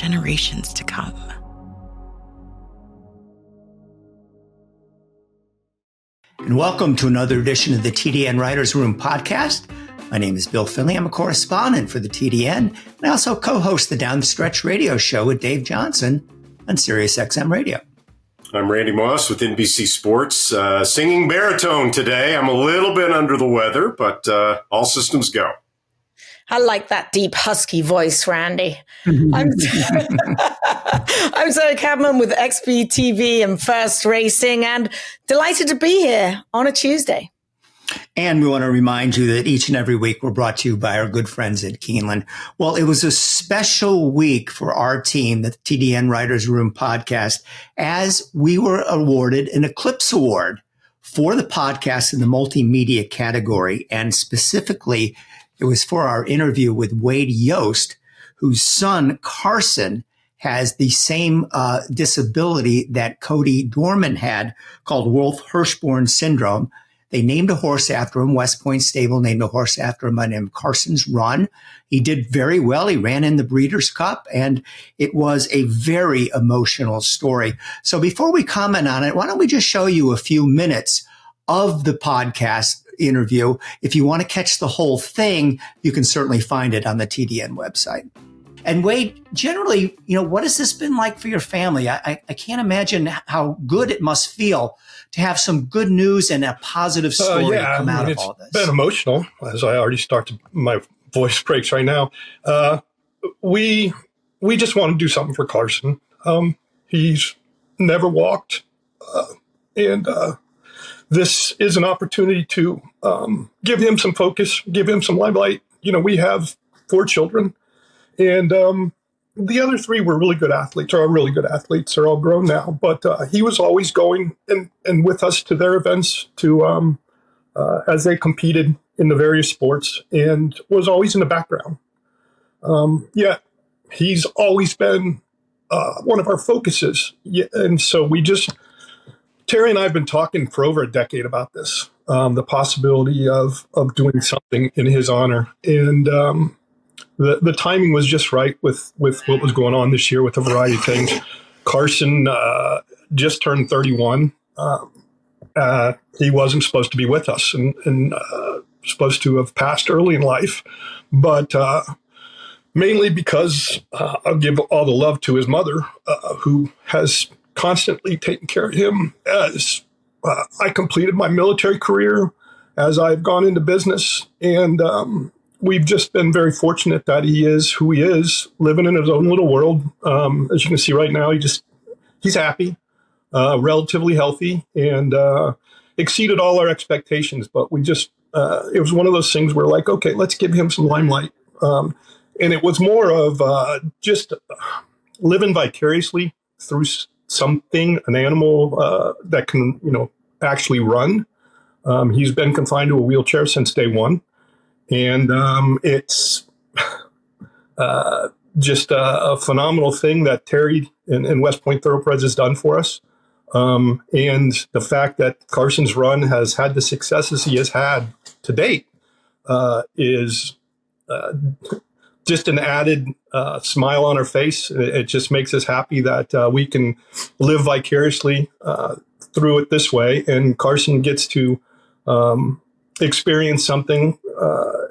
generations to come. And welcome to another edition of the TDN Writers Room podcast. My name is Bill Finley. I'm a correspondent for the TDN. And I also co-host the Down the Stretch radio show with Dave Johnson on Sirius XM Radio. I'm Randy Moss with NBC Sports, singing baritone today. I'm a little bit under the weather, but all systems go. I like that deep, husky voice, Randy. I'm Zoe Cadman with XBTV and First Racing, and delighted to be here on a Tuesday. And we want to remind you that each and every week we're brought to you by our good friends at Keeneland. Well, it was a special week for our team, the TDN Writers Room podcast, as we were awarded an Eclipse Award for the podcast in the multimedia category. And specifically, it was for our interview with Wade Yost, whose son, Carson, has the same disability that Cody Dorman had, called Wolff-Hirschhorn syndrome. They named a horse after him. West Point Stable named a horse after him by the name of Carson's Run. He did very well. He ran in the Breeders' Cup, and it was a very emotional story. So before we comment on it, why don't we just show you a few minutes of the podcast interview. If you want to catch the whole thing, you can certainly find it on the TDN website. And Wade, generally, what has this been like for your family? I can't imagine how good it must feel to have some good news and a positive story come out of all this. It's been emotional, as I already my voice breaks right now. We just want to do something for Carson. He's never walked, and this is an opportunity to give him some focus, give him some limelight. We have 4 children, and the other 3 were really good athletes, or are really good athletes. They're all grown now, but he was always going and with us to their events to as they competed in the various sports, and was always in the background. Yet he's always been one of our focuses, and so Terry and I have been talking for over a decade about this, the possibility of doing something in his honor, and the timing was just right with what was going on this year with a variety of things. Carson just turned 31. He wasn't supposed to be with us and supposed to have passed early in life, but mainly because I'll give all the love to his mother, who has constantly taken care of him as I completed my military career, as I've gone into business, and we've just been very fortunate that he is who he is, living in his own little world. As you can see right now, he's happy, relatively healthy, and exceeded all our expectations. But it was one of those things where, like, okay, let's give him some limelight. And it was more of just living vicariously through something, an animal that can, actually run. He's been confined to a wheelchair since day one. And it's just a phenomenal thing that Terry and West Point Thoroughbreds has done for us. And the fact that Carson's Run has had the successes he has had to date is just an added smile on our face. It just makes us happy that we can live vicariously through it this way. And Carson gets to experience something,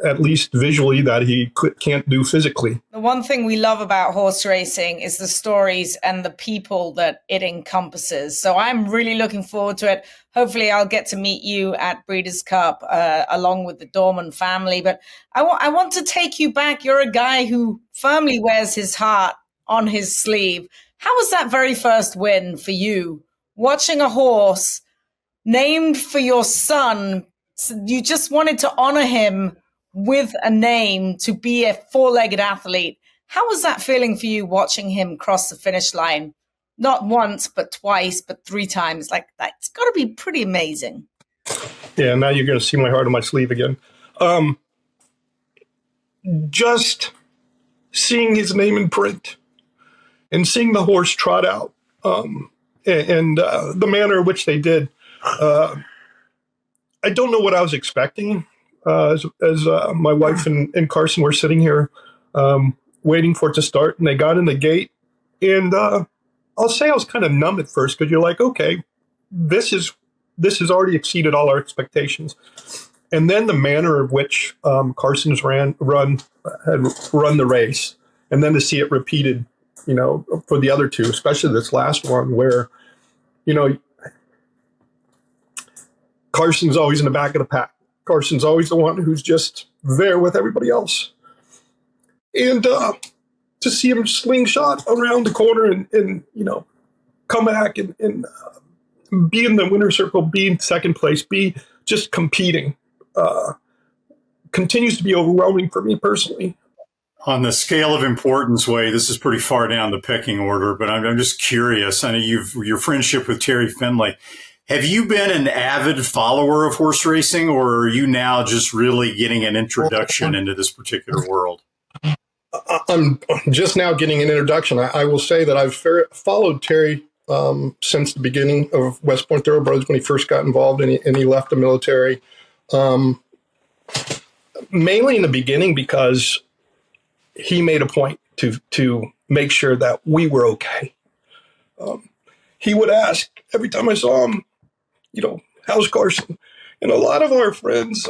at least visually, that he can't do physically. The one thing we love about horse racing is the stories and the people that it encompasses. So I'm really looking forward to it. Hopefully I'll get to meet you at Breeders' Cup along with the Dorman family. But I want to take you back. You're a guy who firmly wears his heart on his sleeve. How was that very first win for you? Watching a horse named for your son, you just wanted to honor him with a name to be a 4-legged athlete. How was that feeling for you watching him cross the finish line? Not once, but twice, but 3 times. Like, that's got to be pretty amazing. Yeah, now you're going to see my heart on my sleeve again. Just seeing his name in print and seeing the horse trot out and the manner in which they did, I don't know what I was expecting. As my wife and Carson were sitting here waiting for it to start, and they got in the gate, And I'll say I was kind of numb at first because you're like, okay, this has already exceeded all our expectations. And then the manner of which Carson's had run the race, and then to see it repeated, for the other two, especially this last one where, Carson's always in the back of the pack. Carson's always the one who's just there with everybody else. And to see him slingshot around the corner and come back and be in the winner's circle, be in second place, be just competing, continues to be overwhelming for me personally. On the scale of importance, Wade, this is pretty far down the pecking order, but I'm just curious. I know your friendship with Terry Finley. Have you been an avid follower of horse racing, or are you now just really getting an introduction into this particular world? I'm just now getting an introduction. I will say that I've followed Terry since the beginning of West Point Thoroughbreds when he first got involved and he left the military. Mainly in the beginning because he made a point to make sure that we were okay. He would ask every time I saw him, how's Carson? And a lot of our friends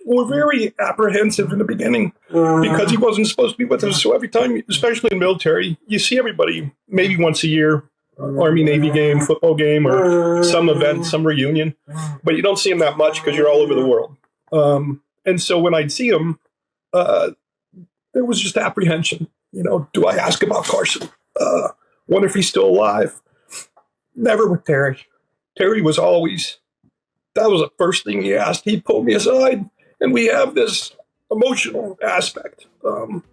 were very apprehensive in the beginning because he wasn't supposed to be with us. So every time, especially in the military, you see everybody maybe once a year, Army, Navy game, football game, or some event, some reunion. But you don't see him that much because you're all over the world. And so when I'd see him, there was just apprehension. Do I ask about Carson? Wonder if he's still alive. Never with Terry. Terry was always, that was the first thing he asked. He'd pull me aside, and we have this emotional aspect. And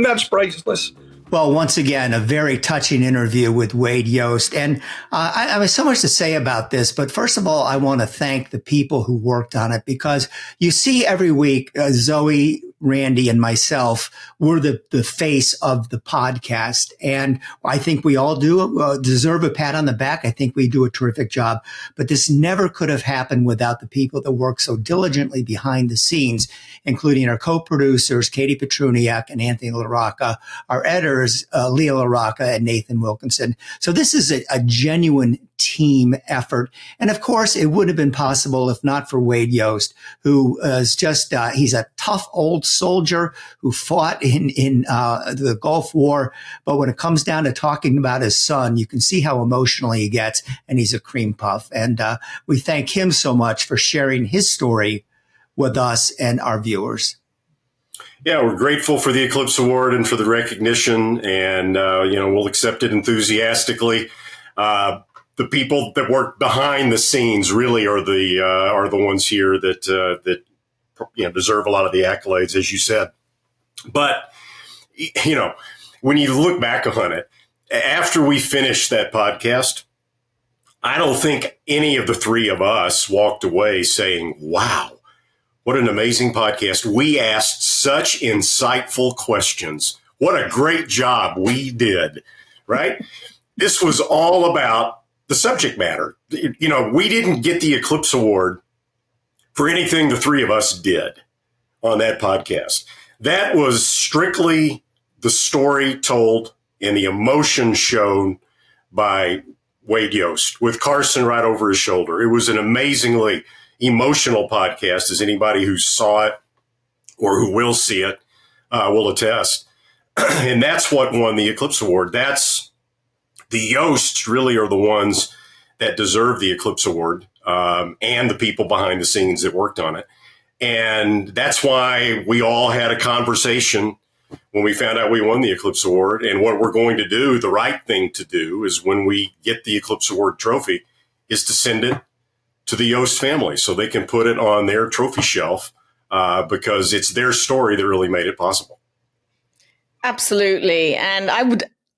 that's priceless. Well, once again, a very touching interview with Wade Yost. And I have so much to say about this. But first of all, I want to thank the people who worked on it, because you see every week, Zoe, Randy, and myself, we're the face of the podcast. And I think we all do deserve a pat on the back. I think we do a terrific job. But this never could have happened without the people that work so diligently behind the scenes, including our co-producers, Katie Petruniak and Anthony LaRocca, our editors, Leah LaRocca and Nathan Wilkinson. So this is a genuine team effort. And of course, it would have been possible if not for Wade Yost, who is just, he's a tough old soldier who fought in the Gulf War. But when it comes down to talking about his son, you can see how emotional he gets, and he's a cream puff. And we thank him so much for sharing his story with us and our viewers. Yeah, we're grateful for the Eclipse Award and for the recognition, and we'll accept it enthusiastically. The people that work behind the scenes really are the ones here that deserve a lot of the accolades, as you said. But when you look back on it, after we finished that podcast, I don't think any of the three of us walked away saying, "Wow, what an amazing podcast. We asked such insightful questions. What a great job we did," right? This was all about the subject matter. We didn't get the Eclipse Award for anything the three of us did on that podcast. That was strictly the story told and the emotion shown by Wade Yost with Carson right over his shoulder. It was an amazingly emotional podcast, as anybody who saw it or who will see it will attest. And that's what won the Eclipse Award. That's the Yosts really are the ones that deserve the Eclipse Award, and the people behind the scenes that worked on it. And that's why we all had a conversation when we found out we won the Eclipse Award. And what we're going to do, the right thing to do, is when we get the Eclipse Award trophy, is to send it to the Yost family so they can put it on their trophy shelf, because it's their story that really made it possible. Absolutely. And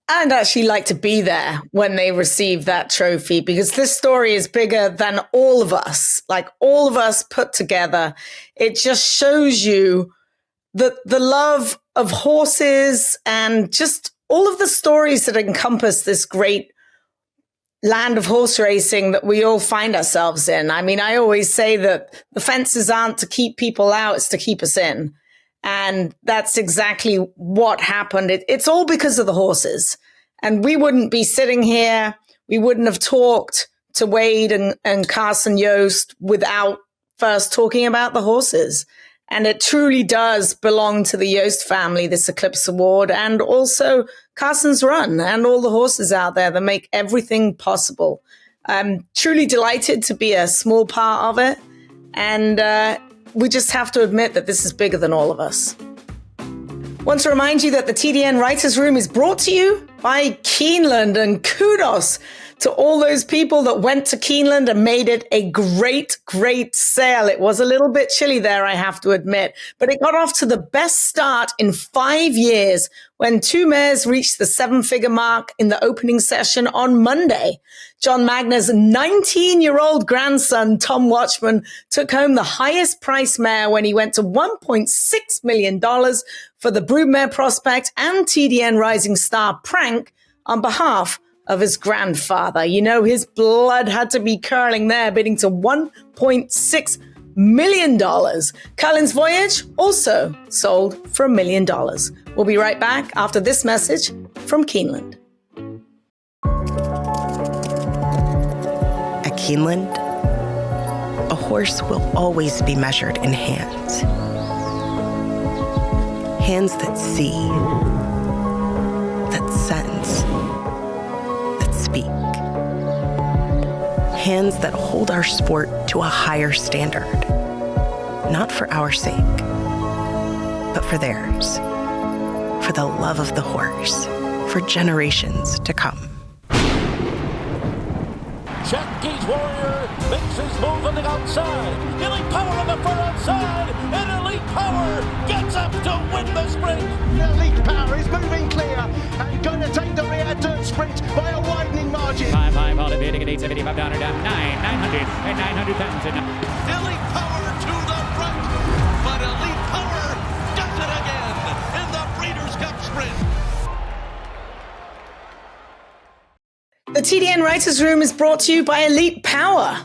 I'd actually like to be there when they receive that trophy, because this story is bigger than all of us, like all of us put together. It just shows you the love of horses and just all of the stories that encompass this great land of horse racing that we all find ourselves in. I mean, I always say that the fences aren't to keep people out, it's to keep us in. And that's exactly what happened. It's all because of the horses. And we wouldn't be sitting here. We wouldn't have talked to Wade and Carson Yost without first talking about the horses. And it truly does belong to the Yost family, this Eclipse Award, and also Carson's Run and all the horses out there that make everything possible. I'm truly delighted to be a small part of it. And we just have to admit that this is bigger than all of us. Want to remind you that the TDN Writers Room is brought to you by Keeneland, and kudos to all those people that went to Keeneland and made it a great, great sale. It was a little bit chilly there, I have to admit, but it got off to the best start in 5 years when 2 mares reached the 7-figure mark in the opening session on Monday. John Magner's 19-year-old grandson, Tom Watchman, took home the highest price mare when he went to $1.6 million for the Broodmare Prospect and TDN Rising Star Prank on behalf of his grandfather. You know, his blood had to be curling there, bidding to $1.6 million. Cullen's Voyage also sold for $1 million. We'll be right back after this message from Keeneland. At Keeneland, a horse will always be measured in hands. Hands that see, that sense, that speak. Hands that hold our sport to a higher standard. Not for our sake, but for theirs. For the love of the horse, for generations to come. Jackie's Warrior makes his move on the outside. Elite Power on the far outside. And Elite Power gets up to win the sprint. Elite Power is moving clear and going to take the rear dirt sprint by a widening margin. 5-5 all evading at 875 down or down 900 and 900 pounds. Elite Power to the front. But Elite Power does it again in the Breeders' Cup sprint. The TDN Writers Room is brought to you by Elite Power.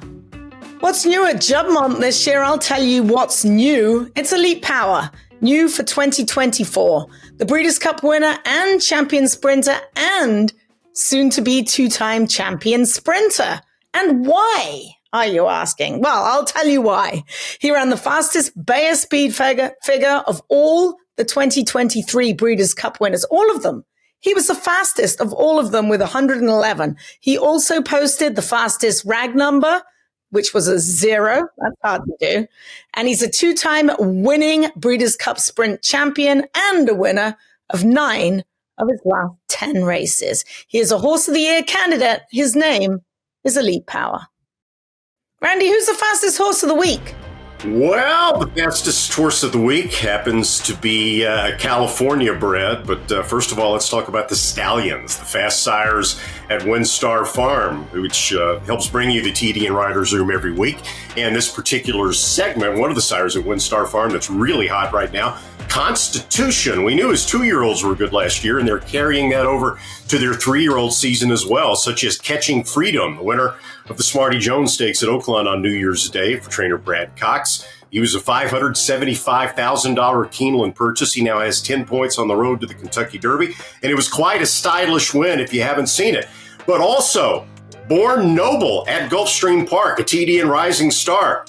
What's new at Jubbmontt this year? I'll tell you what's new. It's Elite Power, new for 2024. The Breeders' Cup winner and champion sprinter and soon-to-be 2-time champion sprinter. And why, are you asking? Well, I'll tell you why. He ran the fastest Bayer speed figure of all the 2023 Breeders' Cup winners, all of them. He was the fastest of all of them with 111. He also posted the fastest rag number, which was a 0. That's hard to do. And he's a 2-time winning Breeders' Cup Sprint champion and a winner of 9 of his last 10 races. He is a Horse of the Year candidate. His name is Elite Power. Randy, who's the fastest horse of the week? Well, the fastest horse of the week happens to be California bred. But first of all, let's talk about the Stallions, the fast sires at WinStar Farm, which helps bring you the TDN Riders Room every week. And this particular segment, one of the sires at WinStar Farm that's really hot right now, Constitution. We knew his 2-year-olds were good last year, and they're carrying that over to their 3-year-old season as well, such as Catching Freedom, the winner of the Smarty Jones Stakes at Oakland on New Year's Day for trainer Brad Cox. He was a $575,000 Keeneland purchase. He now has 10 points on the road to the Kentucky Derby, and it was quite a stylish win if you haven't seen it. But also, Born Noble at Gulfstream Park, a TDN Rising Star,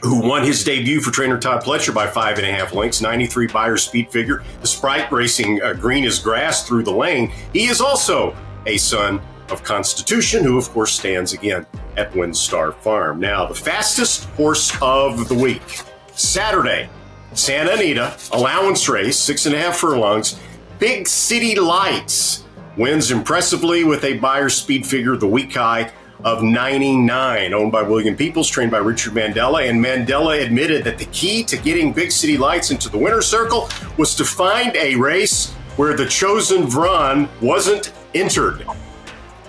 who won his debut for trainer Todd Pletcher by 5.5 lengths, 93 Beyer speed figure. The Sprite racing green as grass through the lane. He is also a son of Constitution, who of course stands again at WinStar Farm. Now, the fastest horse of the week. Saturday, Santa Anita, allowance race, 6.5 furlongs. Big City Lights wins impressively with a Beyer speed figure, the week high of 99, owned by William Peoples, trained by Richard Mandela. And Mandela admitted that the key to getting Big City Lights into the winner's circle was to find a race where the chosen Vron wasn't entered.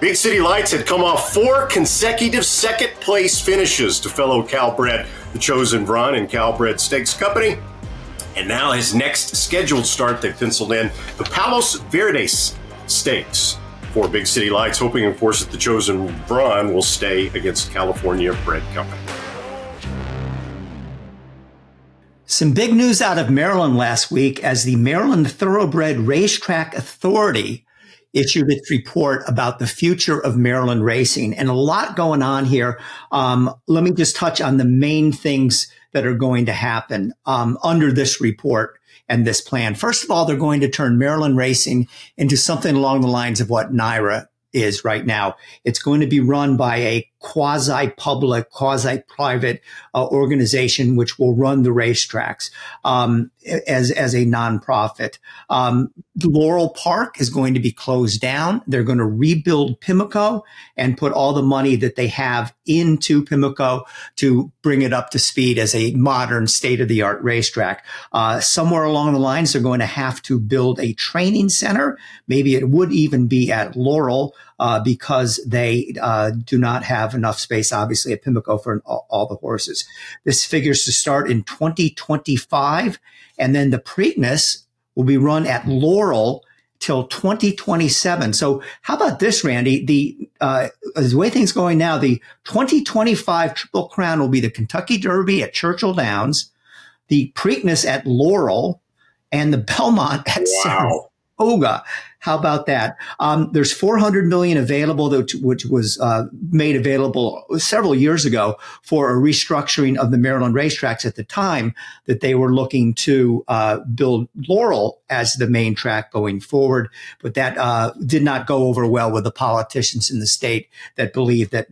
Big City Lights had come off 4 consecutive second-place finishes to fellow Calbred, the chosen Vron and Calbred Stakes Company. And now his next scheduled start, they penciled in the Palos Verdes Stakes for Big City Lights, hoping, of course, that the chosen Vron will stay against California Bred Company. Some big news out of Maryland last week as the Maryland Thoroughbred Racetrack Authority issued its report about the future of Maryland racing, and a lot going on here. Let me just touch on the main things that are going to happen under this report and this plan. First of all, they're going to turn Maryland racing into something along the lines of what NYRA is right now. It's going to be run by a quasi-public, quasi-private organization, which will run the racetracks as a nonprofit. Laurel Park is going to be closed down. They're going to rebuild Pimlico and put all the money that they have into Pimlico to bring it up to speed as a modern state-of-the-art racetrack. Somewhere along the lines, they're going to have to build a training center. Maybe it would even be at Laurel because they do not have enough space, obviously, at Pimlico for all the horses. This figures to start in 2025, and then the Preakness will be run at Laurel till 2027. So how about this, Randy? The way things going now, the 2025 Triple Crown will be the Kentucky Derby at Churchill Downs, the Preakness at Laurel, and the Belmont at Saratoga. How about that? There's $400 million available, which was made available several years ago for a restructuring of the Maryland racetracks at the time that they were looking to build Laurel as the main track going forward. But that did not go over well with the politicians in the state that believe that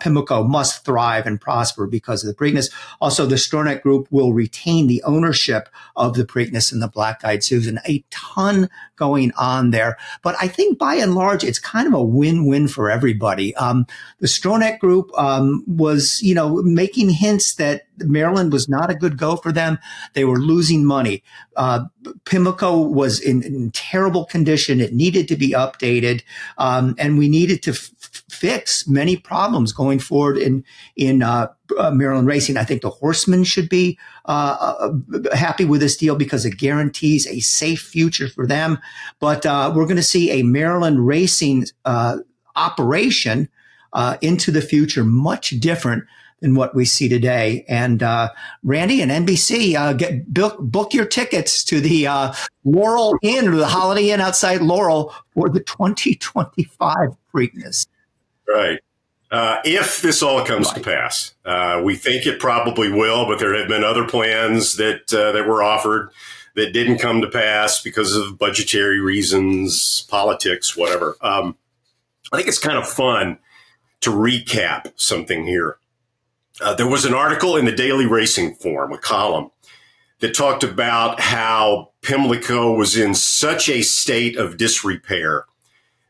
Pimlico must thrive and prosper because of the Preakness. Also, the Stronach Group will retain the ownership of the Preakness and the Black-Eyed Susan. A ton going on there. But I think by and large, it's kind of a win-win for everybody. The Stronach Group was, making hints that Maryland was not a good go for them. They were losing money. Pimlico was in terrible condition. It needed to be updated. And we needed to fix many problems going forward in Maryland racing. I think the horsemen should be happy with this deal because it guarantees a safe future for them. But we're going to see a Maryland racing operation into the future much different than what we see today. And Randy and NBC, book your tickets to the Laurel Inn or the Holiday Inn outside Laurel for the 2025 Preakness. Right. If this all comes to pass, we think it probably will, but there have been other plans that were offered that didn't come to pass because of budgetary reasons, politics, whatever. I think it's kind of fun to recap something here. There was an article in the Daily Racing Form, a column, that talked about how Pimlico was in such a state of disrepair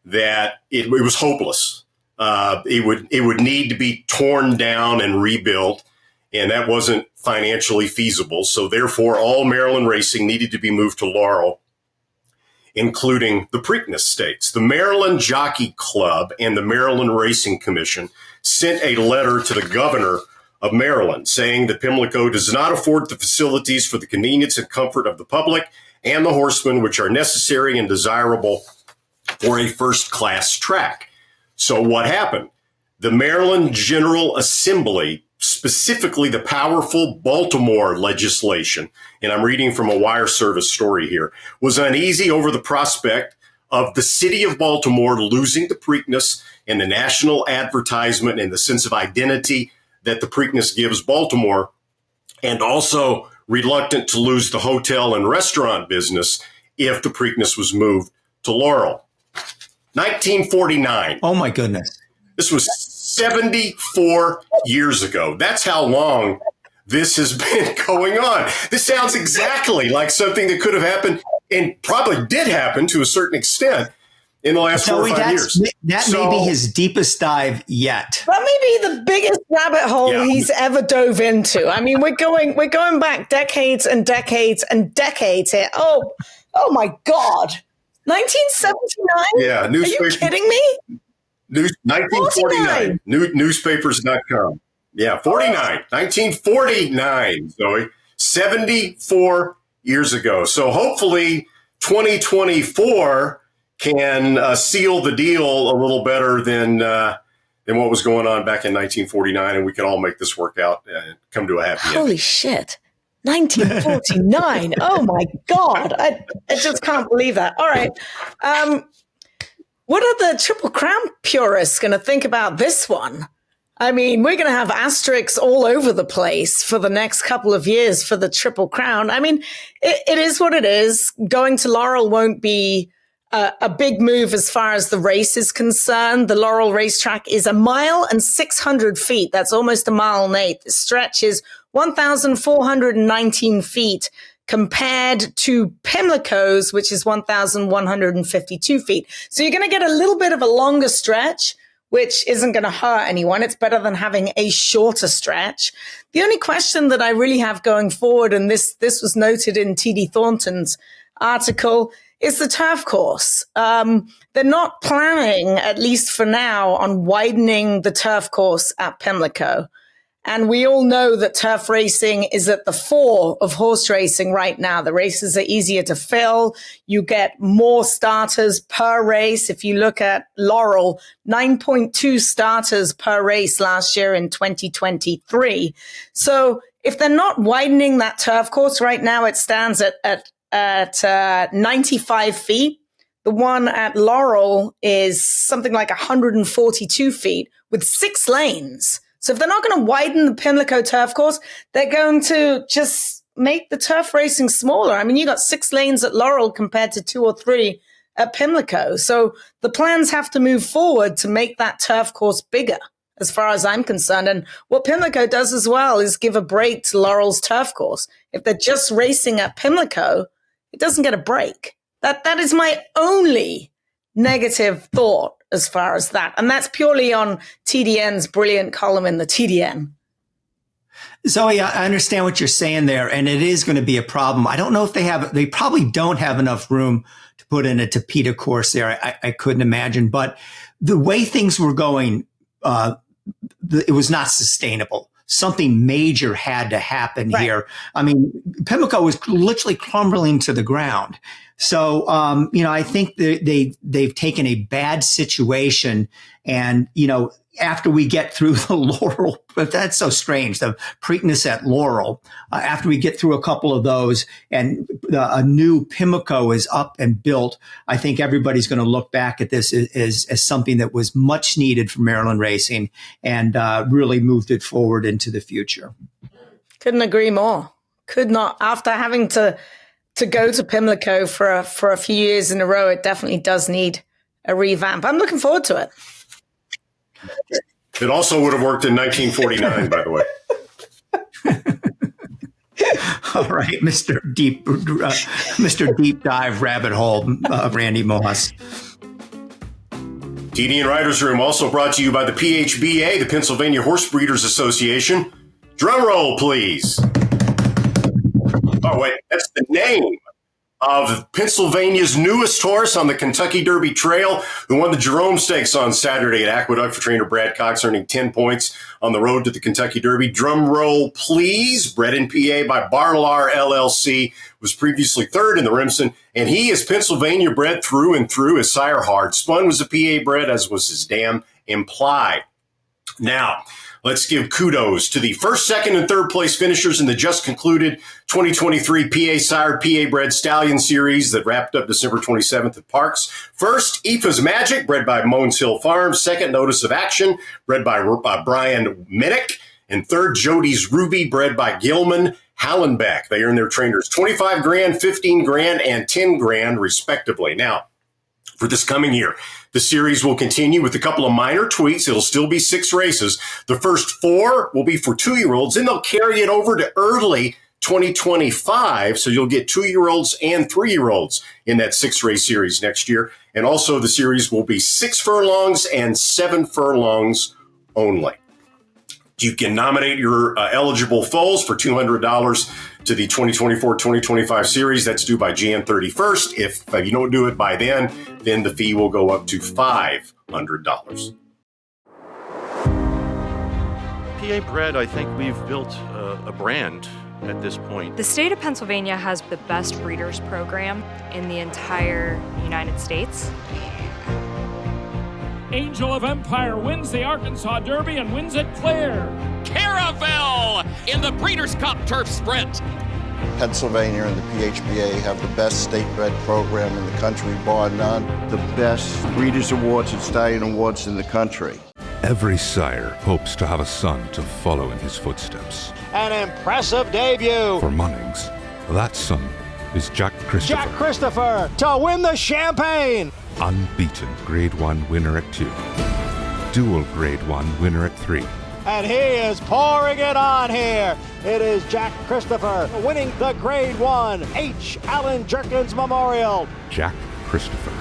that it was hopeless. It would need to be torn down and rebuilt, and that wasn't financially feasible. So therefore, all Maryland racing needed to be moved to Laurel, including the Preakness states. The Maryland Jockey Club and the Maryland Racing Commission sent a letter to the governor of Maryland saying that Pimlico does not afford the facilities for the convenience and comfort of the public and the horsemen, which are necessary and desirable for a first-class track. So what happened? The Maryland General Assembly, specifically the powerful Baltimore legislation, and I'm reading from a wire service story here, was uneasy over the prospect of the city of Baltimore losing the Preakness and the national advertisement and the sense of identity that the Preakness gives Baltimore, and also reluctant to lose the hotel and restaurant business if the Preakness was moved to Laurel. 1949. Oh, my goodness. This was 74 years ago. That's how long this has been going on. This sounds exactly like something that could have happened and probably did happen to a certain extent in the last 4 or 5 years. That may be his deepest dive yet. That may be the biggest rabbit hole he's ever dove into. I mean, we're going back decades and decades and decades here. Oh my God. 1979? Yeah. Are you kidding me? 1949. Newspapers.com. Yeah, 49. 1949, Zoe. 74 years ago. So hopefully 2024 can seal the deal a little better than what was going on back in 1949, and we can all make this work out and come to a happy end. Holy shit. 1949. Oh my God. I just can't believe that. All right. What are the Triple Crown purists going to think about this one? I mean, we're going to have asterisks all over the place for the next couple of years for the Triple Crown. I mean, it is what it is. Going to Laurel won't be a big move as far as the race is concerned. The Laurel racetrack is 1 mile and 600 feet. That's almost 1 mile and 8. The stretch is 1,419 feet compared to Pimlico's, which is 1,152 feet. So you're going to get a little bit of a longer stretch, which isn't going to hurt anyone. It's better than having a shorter stretch. The only question that I really have going forward, and this was noted in T.D. Thornton's article, is the turf course. They're not planning, at least for now, on widening the turf course at Pimlico. And we all know that turf racing is at the fore of horse racing right now. The races are easier to fill. You get more starters per race. If you look at Laurel, 9.2 starters per race last year in 2023. So if they're not widening that turf course right now, it stands at 95 feet. The one at Laurel is something like 142 feet with 6 lanes. So if they're not going to widen the Pimlico turf course, they're going to just make the turf racing smaller. I mean, you got 6 lanes at Laurel compared to 2 or 3 at Pimlico. So the plans have to move forward to make that turf course bigger, as far as I'm concerned. And what Pimlico does as well is give a break to Laurel's turf course. If they're just racing at Pimlico, it doesn't get a break. That is my only negative thought as far as that. And that's purely on TDN's brilliant column in the TDN. Zoe, I understand what you're saying there, and it is going to be a problem. I don't know if they probably don't have enough room to put in a Tapeta course there. I couldn't imagine. But the way things were going, it was not sustainable. Something major had to happen here. I mean, Pimlico was literally crumbling to the ground. So, I think they've taken a bad situation, and, after we get through the Laurel, but that's so strange, the Preakness at Laurel, after we get through a couple of those and a new Pimlico is up and built, I think everybody's going to look back at this as something that was much needed for Maryland racing and really moved it forward into the future. Couldn't agree more. Could not. After having to go to Pimlico for a few years in a row, it definitely does need a revamp. I'm looking forward to it. It also would have worked in 1949, by the way. All right, Mr. Deep Dive Rabbit Hole, Randy Moss. TDN Writers Room also brought to you by the PHBA, the Pennsylvania Horse Breeders Association. Drum roll, please. Oh, wait, that's the name of Pennsylvania's newest horse on the Kentucky Derby Trail, who won the Jerome Stakes on Saturday at Aqueduct for trainer Brad Cox, earning 10 points on the road to the Kentucky Derby. Drum roll, please. Bred in PA by Barlar LLC, was previously third in the Remsen, and he is Pennsylvania bred through and through. His sire Hard Spun was a PA bred, as was his dam Imply. Now, let's give kudos to the first, second, and third place finishers in the just concluded 2023 PA Sired PA Bred Stallion Series that wrapped up December 27th at Parks. First, Aoife's Magic, bred by Mones Hill Farms. Second, Notice of Action, bred by Brian Minnick. And third, Jody's Ruby, bred by Gilman Hallenbeck. They earned their trainers $25 grand, $15 grand, and $10 grand, respectively. Now, for this coming year, the series will continue with a couple of minor tweaks. It'll still be 6 races. The first 4 will be for 2-year-olds. Then they'll carry it over to early 2025. So you'll get 2-year-olds and 3-year-olds in that 6-race series next year. And also the series will be 6 furlongs and 7 furlongs only. You can nominate your eligible foals for $200 to the 2024-2025 series. That's due by Jan 31st. If you don't do it by then the fee will go up to $500. PA Bred, I think we've built a brand at this point. The state of Pennsylvania has the best breeders program in the entire United States. Angel of Empire wins the Arkansas Derby and wins it clear. Caravel in the Breeders' Cup Turf Sprint. Pennsylvania and the PHBA have the best state-bred program in the country, bar none. The best Breeders' Awards and Stallion Awards in the country. Every sire hopes to have a son to follow in his footsteps. An impressive debut. For Munnings, that son is Jack Christopher. Jack Christopher to win the Champagne. Unbeaten Grade 1 winner at 2. Dual Grade 1 winner at 3. And he is pouring it on here. It is Jack Christopher winning the Grade 1 H. Allen Jerkins Memorial. Jack Christopher.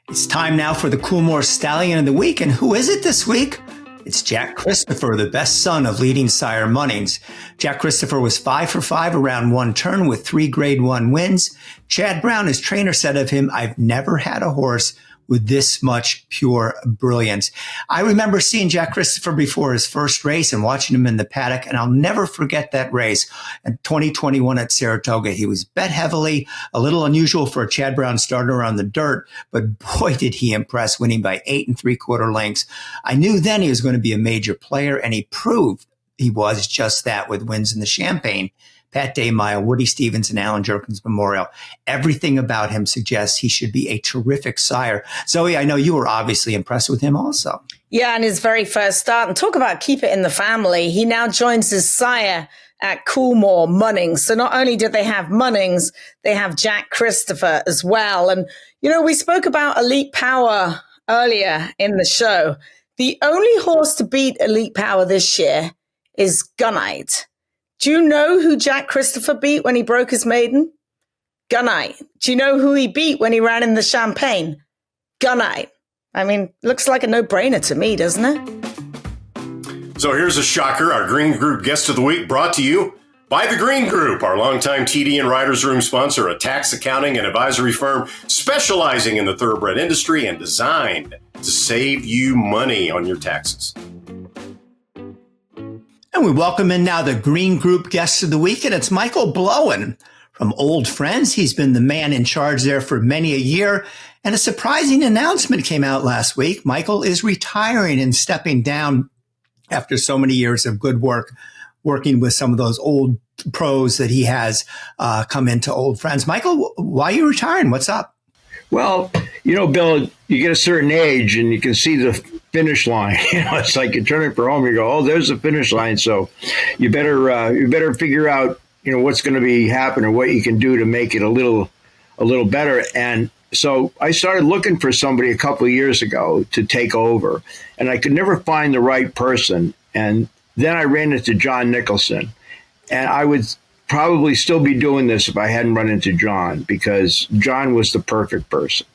It's time now for the Coolmore Stallion of the Week. And who is it this week? It's Jack Christopher, the best son of leading sire Munnings. Jack Christopher was 5 for 5 around one turn with 3 Grade 1 wins. Chad Brown, his trainer, said of him, "I've never had a horse with this much pure brilliance." I remember seeing Jack Christopher before his first race and watching him in the paddock, and I'll never forget that race in 2021 at Saratoga. He was bet heavily, a little unusual for a Chad Brown starter on the dirt, but boy, did he impress, winning by 8 3/4 lengths. I knew then he was going to be a major player, and he proved he was just that with wins in the Champagne, Pat Daymile, Woody Stevens, and Allen Jerkins Memorial. Everything about him suggests he should be a terrific sire. Zoe, I know you were obviously impressed with him also. Yeah, and his very first start. And talk about keep it in the family. He now joins his sire at Coolmore Munnings. So not only did they have Munnings, they have Jack Christopher as well. And, you know, we spoke about Elite Power earlier in the show. The only horse to beat Elite Power this year is Gunite. Do you know who Jack Christopher beat when he broke his maiden? Gunite. Do you know who he beat when he ran in the Champagne? Gunite. I mean, looks like a no-brainer to me, doesn't it? So here's a shocker. Our Green Group Guest of the Week brought to you by the Green Group, our longtime TDN Writers Room sponsor, a tax accounting and advisory firm specializing in the thoroughbred industry and designed to save you money on your taxes. And we welcome in now the Green Group Guest of the Week, and it's Michael Blowen from Old Friends. He's been the man in charge there for many a year, and a surprising announcement came out last week. Michael is retiring and stepping down after so many years of good work, working with some of those old pros that he has come into Old Friends. Michael, why are you retiring? What's up? Well, you know, Bill, you get a certain age and you can see the finish line. You know, it's like you turn it for home, you go, oh, there's the finish line. So you better figure out, you know, what's going to be happening, what you can do to make it a little better. And so I started looking for somebody a couple of years ago to take over, and I could never find the right person. And then I ran into John Nicholson, and I would probably still be doing this if I hadn't run into John, because John was the perfect person.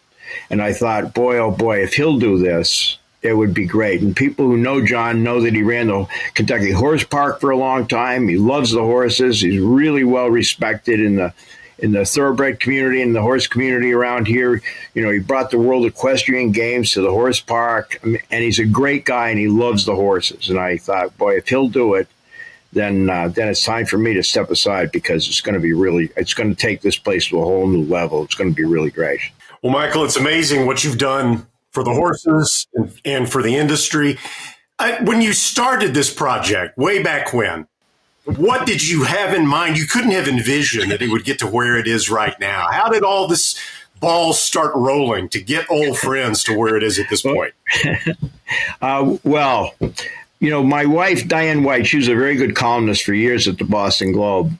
And I thought, boy, oh boy, if he'll do this, it would be great. And people who know John know that he ran the Kentucky Horse Park for a long time. He loves the horses. He's really well respected in the thoroughbred community and the horse community around here. You know, he brought the World Equestrian Games to the horse park. I mean, and he's a great guy, and he loves the horses. And I thought, boy, if he'll do it, then it's time for me to step aside, because it's going to take this place to a whole new level. It's going to be really great. Well, Michael, it's amazing what you've done for the horses and for the industry. When you started this project way back when, what did you have in mind? You couldn't have envisioned that it would get to where it is right now. How did all this ball start rolling to get Old Friends to where it is at this point? Well, you know, my wife, Diane White, she was a very good columnist for years at the Boston Globe.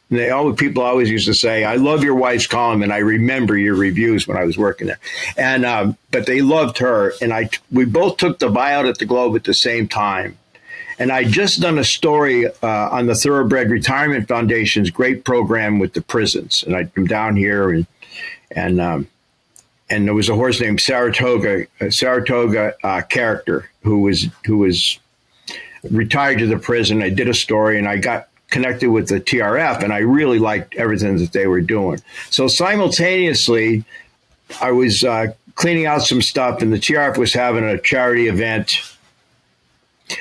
People always used to say, I love your wife's column, and I remember your reviews when I was working there. And but they loved her, and we both took the buyout at the Globe at the same time. And I just done a story on the Thoroughbred Retirement Foundation's great program with the prisons. And I'd come down here, and there was a horse named Saratoga character who was retired to the prison. I did a story, and I got connected with the TRF, and I really liked everything that they were doing. So simultaneously, I was cleaning out some stuff, and the TRF was having a charity event.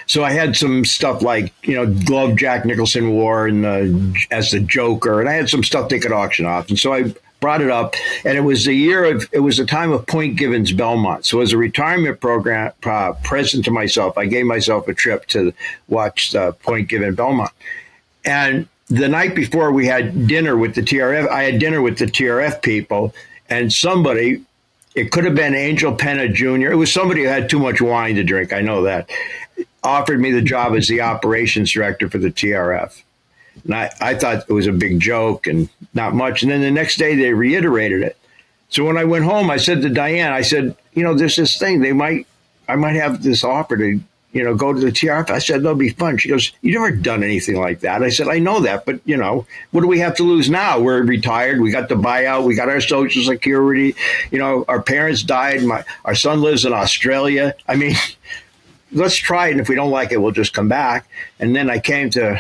So I had some stuff like, you know, glove Jack Nicholson wore as the Joker, and I had some stuff they could auction off. And so I brought it up, and it was the time of Point Gibbons Belmont. So as a retirement program present to myself, I gave myself a trip to watch Point Gibbons Belmont. And the night before we had dinner with the TRF, I had dinner with the TRF people, and somebody, it could have been Angel Penna Jr., it was somebody who had too much wine to drink, I know that, offered me the job as the operations director for the TRF. And I thought it was a big joke and not much. And then the next day they reiterated it. So when I went home, I said to Diane, I said, there's this thing. I might have this offer to, go to the TRF. I said, that'll be fun. She goes, you've never done anything like that. I said, I know that, but what do we have to lose now? We're retired. We got the buyout. We got our Social Security. Our parents died. Our son lives in Australia. I mean, let's try it. And if we don't like it, we'll just come back. And then I came to,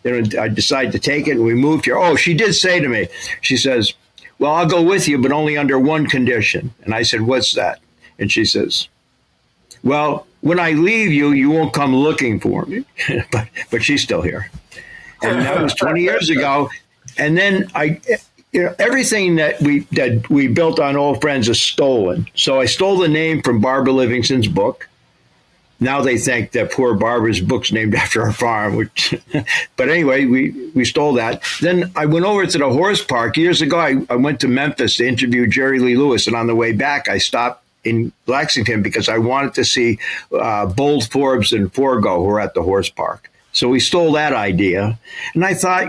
I decided to take it, and we moved here. Oh, she did say to me, she says, well, I'll go with you, but only under one condition. And I said, what's that? And she says, well, when I leave you, you won't come looking for me. but she's still here. And that was 20 years ago. And then everything that we built on Old Friends is stolen. So I stole the name from Barbara Livingston's book. Now they think that poor Barbara's book's named after our farm. But anyway, we stole that. Then I went over to the horse park. Years ago, I went to Memphis to interview Jerry Lee Lewis. And on the way back, I stopped in Lexington because I wanted to see Bold Forbes and Forgo, who were at the horse park. So we stole that idea. And I thought,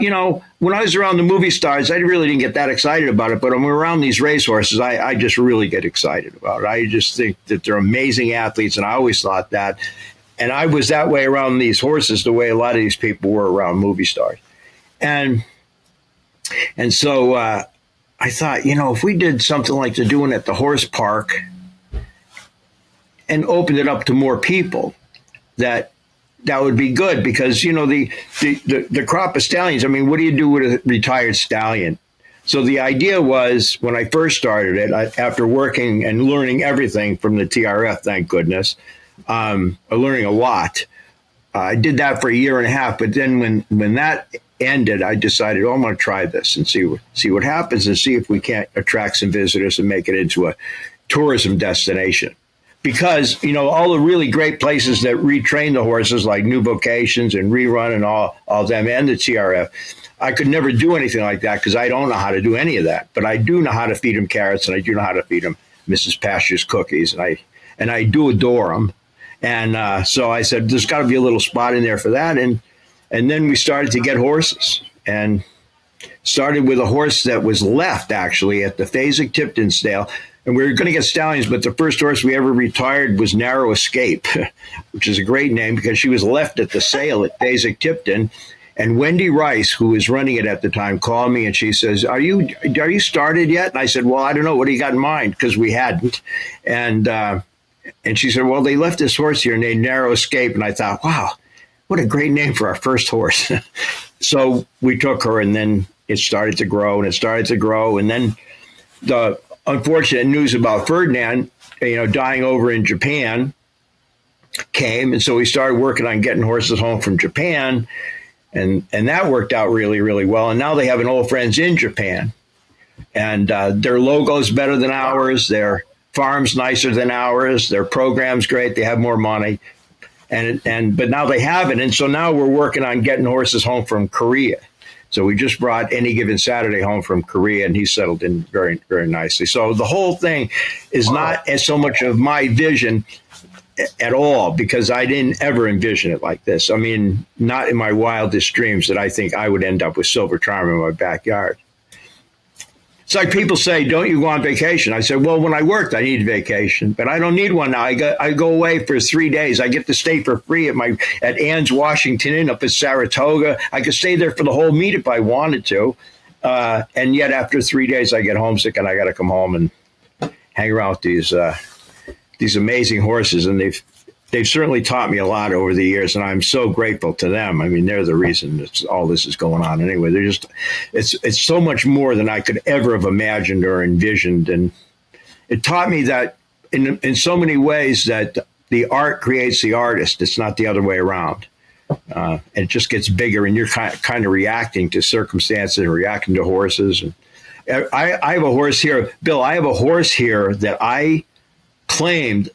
when I was around the movie stars, I really didn't get that excited about it. But when we're around these racehorses, I just really get excited about it. I just think that they're amazing athletes, and I always thought that. And I was that way around these horses the way a lot of these people were around movie stars. And so I thought, if we did something like they're doing at the horse park and opened it up to more people, that would be good, because, the crop of stallions, I mean, what do you do with a retired stallion? So the idea was, when I first started it, after working and learning everything from the TRF, thank goodness, learning a lot. I did that for a year and a half, but then when that ended, I decided, I'm going to try this and see what happens, and see if we can't attract some visitors and make it into a tourism destination. Because, all the really great places that retrain the horses, like New Vocations and Rerun and all them, and the TRF, I could never do anything like that because I don't know how to do any of that. But I do know how to feed them carrots, and I do know how to feed them Mrs. Pasture's cookies, and I do adore them. And so I said, there's got to be a little spot in there for that. And then we started to get horses, and started with a horse that was left, actually, at the Fasig-Tipton stale. And we were going to get stallions, but the first horse we ever retired was Narrow Escape, which is a great name because she was left at the sale at Fasig-Tipton. And Wendy Rice, who was running it at the time, called me and she says, Are you started yet? And I said, well, I don't know. What do you got in mind? Because we hadn't. And she said, well, they left this horse here named Narrow Escape. And I thought, wow, what a great name for our first horse. So we took her, and then it started to grow, and it started to grow. And then the unfortunate news about Ferdinand, dying over in Japan came. And so we started working on getting horses home from Japan. And that worked out really, really well. And now they have an Old Friends in Japan. And their logo's better than ours. Their farm's nicer than ours. Their program's great. They have more money. But now they have it. And so now we're working on getting horses home from Korea. So we just brought Any Given Saturday home from Korea, and he settled in very, very nicely. So the whole thing is not as so much of my vision at all, because I didn't ever envision it like this. I mean, not in my wildest dreams that I think I would end up with Silver Charmer in my backyard. It's like people say, don't you go on vacation? I said, well, when I worked, I needed vacation, but I don't need one now. I go away for 3 days. I get to stay for free at Ann's Washington Inn up at Saratoga. I could stay there for the whole meet if I wanted to. And yet after 3 days, I get homesick and I got to come home and hang around with these amazing horses. And they've certainly taught me a lot over the years, and I'm so grateful to them. I mean, they're the reason that all this is going on. Anyway, it's so much more than I could ever have imagined or envisioned. And it taught me that in so many ways that the art creates the artist. It's not the other way around. And it just gets bigger, and you're kind of reacting to circumstances and reacting to horses. And I have a horse here, Bill. I have a horse here that I claimed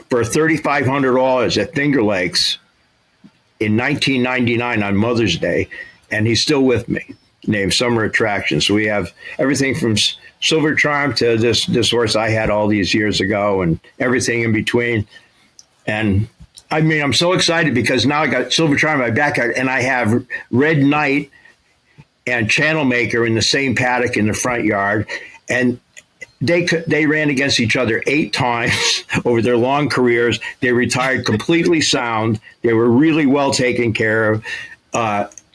for $3,500 at Finger Lakes in 1999 on Mother's Day, and he's still with me. Named Summer Attraction. So we have everything from Silver Charm to this horse I had all these years ago, and everything in between. And I mean, I'm so excited because now I got Silver Charm in my backyard, and I have Red Knight and Channel Maker in the same paddock in the front yard, and they ran against each other 8 times over their long careers. They retired completely sound. They were really well taken care of,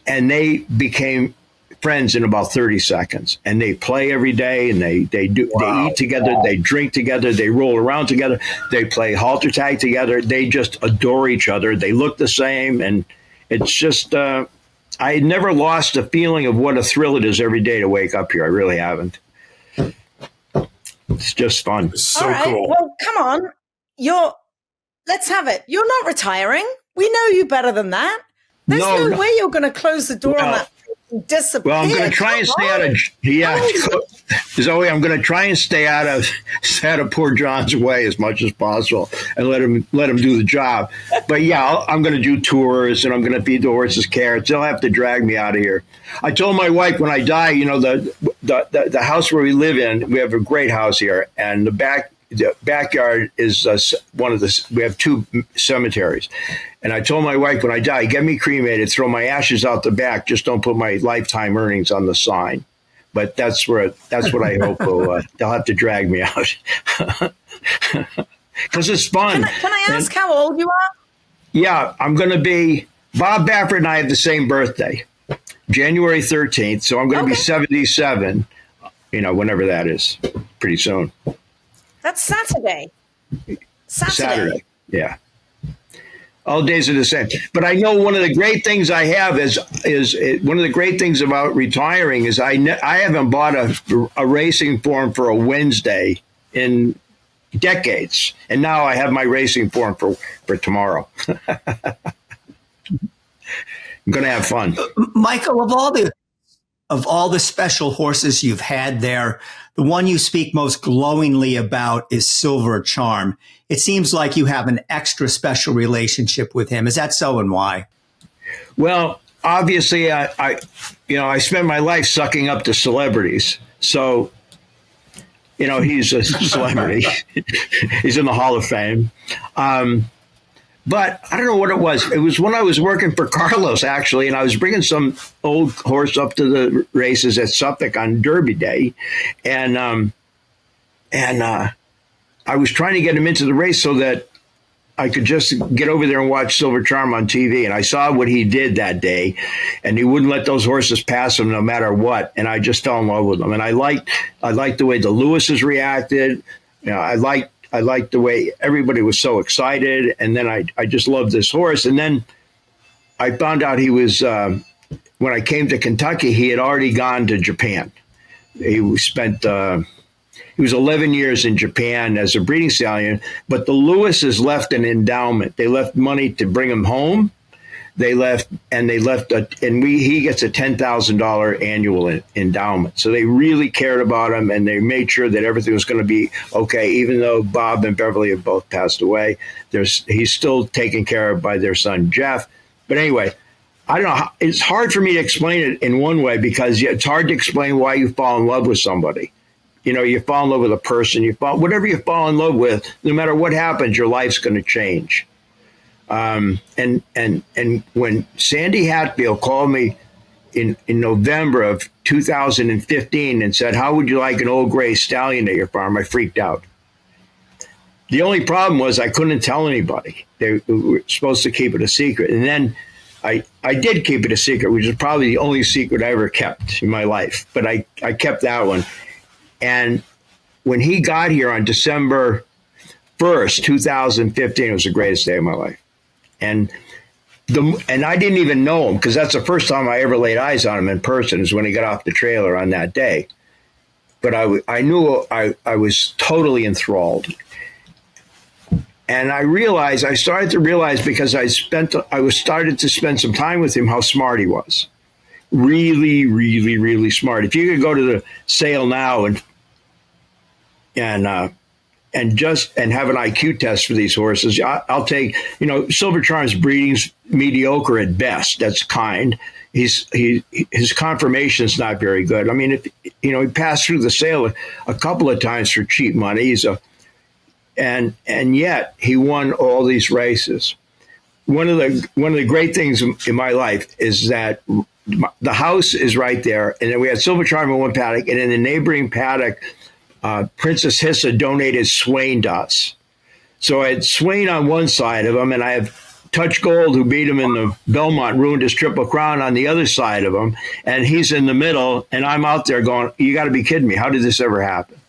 and they became friends in about 30 seconds. And they play every day, and they eat together, they drink together, they roll around together, they play halter tag together. They just adore each other. They look the same, and it's just I never lost a feeling of what a thrill it is every day to wake up here. I really haven't. It's just fun. It's so All right. cool. Well, come on. Let's have it. You're not retiring. We know you better than that. There's no way you're going to close the door on that. Disappear. Well, I'm going to try and stay out of Zoe. I'm going to try and stay out of poor John's way as much as possible and let him do the job. But yeah, I'm going to do tours, and I'm going to feed the horses carrots. They'll have to drag me out of here. I told my wife when I die, you know, the house where we live in, we have a great house here, and the backyard is we have 2 cemeteries. And I told my wife when I die, get me cremated, throw my ashes out the back, just don't put my lifetime earnings on the sign. But that's what I hope they'll have to drag me out. Because it's fun. Can I ask how old you are? Yeah, I'm going to be, Bob Baffert and I have the same birthday, January 13th. So I'm going to be 77, you know, whenever that is, pretty soon. That's Saturday. Saturday, yeah. All days are the same. But I know one of the great things I have is one of the great things about retiring is I haven't bought a racing form for a Wednesday in decades, and now I have my racing form for tomorrow. I'm going to have fun. Michael, of all the special horses you've had there, the one you speak most glowingly about is Silver Charm. It seems like you have an extra special relationship with him. Is that so, and why? Well, obviously, I spent my life sucking up to celebrities. So, you know, he's a celebrity. He's in the Hall of Fame. But I don't know what it was. It was when I was working for Carlos, actually, and I was bringing some old horse up to the races at Suffolk on Derby Day. And I was trying to get him into the race so that I could just get over there and watch Silver Charm on TV. And I saw what he did that day, and he wouldn't let those horses pass him no matter what. And I just fell in love with him. And I liked the way the Lewises reacted. You know, I liked the way everybody was so excited. And then I just loved this horse. And then I found out he was, when I came to Kentucky, he had already gone to Japan. He was 11 years in Japan as a breeding stallion, but the Lewises left an endowment. They left money to bring him home. He gets a $10,000 annual endowment. So they really cared about him, and they made sure that everything was going to be okay. Even though Bob and Beverly have both passed away, he's still taken care of by their son, Jeff. But anyway, I don't know. It's hard for me to explain it in one way because it's hard to explain why you fall in love with somebody. You know, you fall in love with a person, whatever you fall in love with, no matter what happens, your life's going to change. And when Sandy Hatfield called me in November of 2015 and said, "How would you like an old gray stallion at your farm?" I freaked out. The only problem was I couldn't tell anybody. They were supposed to keep it a secret. And then I did keep it a secret, which is probably the only secret I ever kept in my life. But I kept that one. And when he got here on December 1st, 2015, it was the greatest day of my life. And I didn't even know him because that's the first time I ever laid eyes on him in person is when he got off the trailer on that day. But I knew I was totally enthralled. And I started to realize because I started to spend some time with him how smart he was. really, really, really smart. If you could go to the sale now and have an IQ test for these horses, I'll take, Silver Charm's breeding's mediocre at best. That's kind. His conformation's not very good. I mean, if he passed through the sale a couple of times for cheap money. And yet he won all these races. One of the great things in my life is that the house is right there, and then we had Silver Charm in one paddock, and in the neighboring paddock, Princess Hissa donated Swain to us. So I had Swain on one side of him, and I have Touch Gold, who beat him in the Belmont, ruined his Triple Crown, on the other side of him, and he's in the middle, and I'm out there going, you got to be kidding me. How did this ever happen?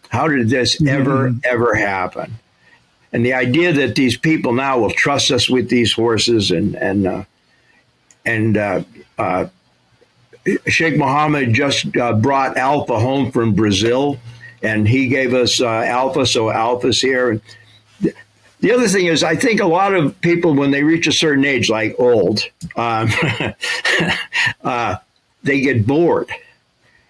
How did this ever happen? And the idea that these people now will trust us with these horses and Sheikh Mohammed just brought Alpha home from Brazil, and he gave us Alpha, so Alpha's here. And the other thing is, I think a lot of people, when they reach a certain age, like old, they get bored.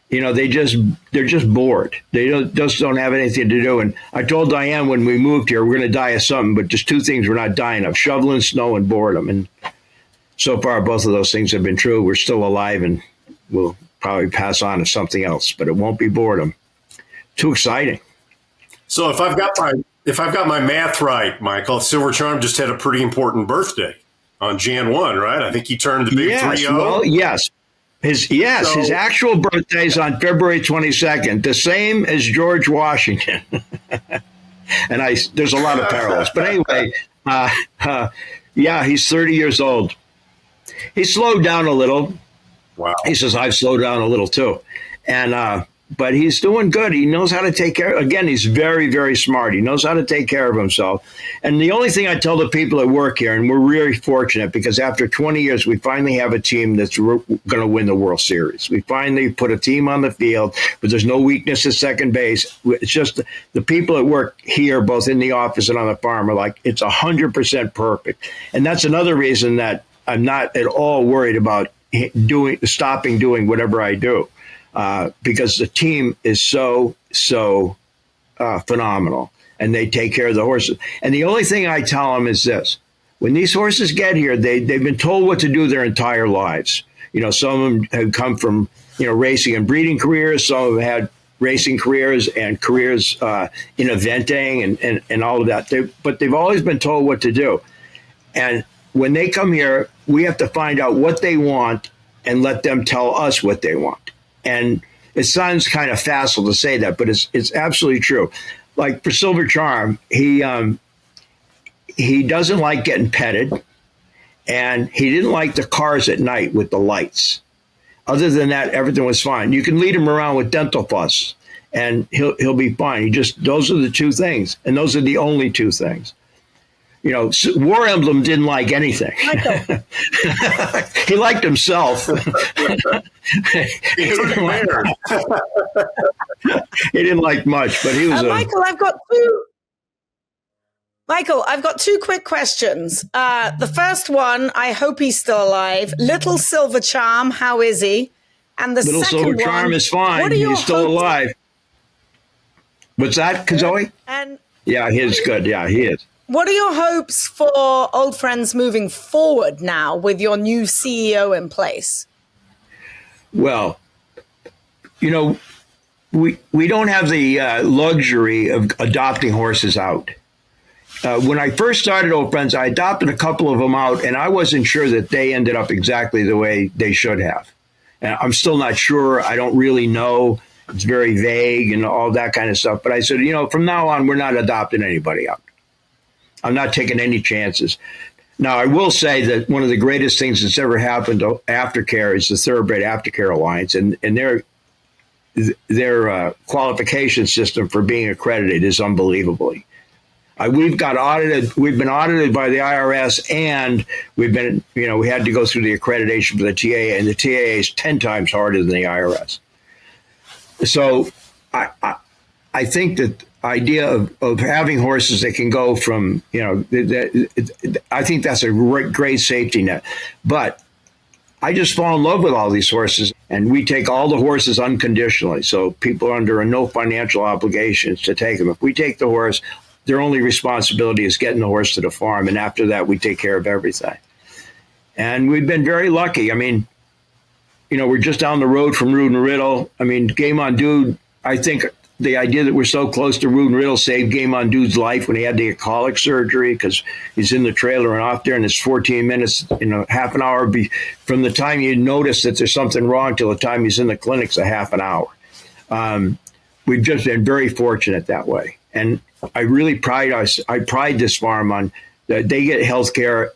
They're just bored. They just don't have anything to do. And I told Diane when we moved here, we're going to die of something, but just two things we're not dying of: shoveling snow and boredom. And so far, both of those things have been true. We're still alive, and we'll probably pass on to something else, but it won't be boredom. Too exciting. So if I've got my math right, Michael, Silver Charm just had a pretty important birthday on Jan 1, right? I think he turned the big 3-0. Well, yes. His actual birthday is on February 22nd, the same as George Washington. And there's a lot of parallels. But anyway, he's 30 years old. He slowed down a little. Wow. He says, I've slowed down a little too. But he's doing good. He knows how to take care. Again, he's very, very smart. He knows how to take care of himself. And the only thing I tell the people that work here, and we're really fortunate because after 20 years, we finally have a team that's going to win the World Series. We finally put a team on the field, but there's no weakness at second base. It's just the people that work here, both in the office and on the farm, are like, it's 100% perfect. And that's another reason that I'm not at all worried about stopping doing whatever I do. Because the team is so phenomenal, and they take care of the horses. And the only thing I tell them is this: when these horses get here, they've been told what to do their entire lives. Some of them have come from racing and breeding careers. Some have had racing careers and careers in eventing and all of that. But they've always been told what to do. And when they come here, we have to find out what they want and let them tell us what they want. And it sounds kind of facile to say that, but it's absolutely true. Like for Silver Charm, he doesn't like getting petted, and he didn't like the cars at night with the lights. Other than that, everything was fine. You can lead him around with dental floss, and he'll be fine. Those are the two things, and those are the only two things. War Emblem didn't like anything. He liked himself. He didn't like much, but he was. Michael, I've got two quick questions. The first one, I hope he's still alive. Little Silver Charm, how is he? And the Little second Silver Charm is fine. He's still alive. What's that, Kazoe? Yeah, he's good. Yeah, he is. What are your hopes for Old Friends moving forward now with your new CEO in place? Well, we don't have the luxury of adopting horses out. When I first started Old Friends, I adopted a couple of them out, and I wasn't sure that they ended up exactly the way they should have. And I'm still not sure. I don't really know. It's very vague and all that kind of stuff. But I said, from now on, we're not adopting anybody out. I'm not taking any chances. Now, I will say that one of the greatest things that's ever happened to aftercare is the Thoroughbred Aftercare Alliance, and their qualification system for being accredited is unbelievable. We've got audited. We've been audited by the IRS, and we've been, we had to go through the accreditation for the TAA, and the TAA is 10 times harder than the IRS. So I think that idea of having horses that can go from, I think that's a great safety net. But I just fall in love with all these horses, and we take all the horses unconditionally. So people are under no financial obligations to take them. If we take the horse, their only responsibility is getting the horse to the farm. And after that, we take care of everything. And we've been very lucky. I mean, we're just down the road from Rood and Riddle. I mean, Game on Dude, I think the idea that we're so close to Rood and Riddle saved Game on Dude's life when he had to get colic surgery, because he's in the trailer and off there, and it's 14 minutes, half an hour from the time you notice that there's something wrong till the time he's in the clinic's a half an hour. We've just been very fortunate that way. And I really pride this farm on that they get health care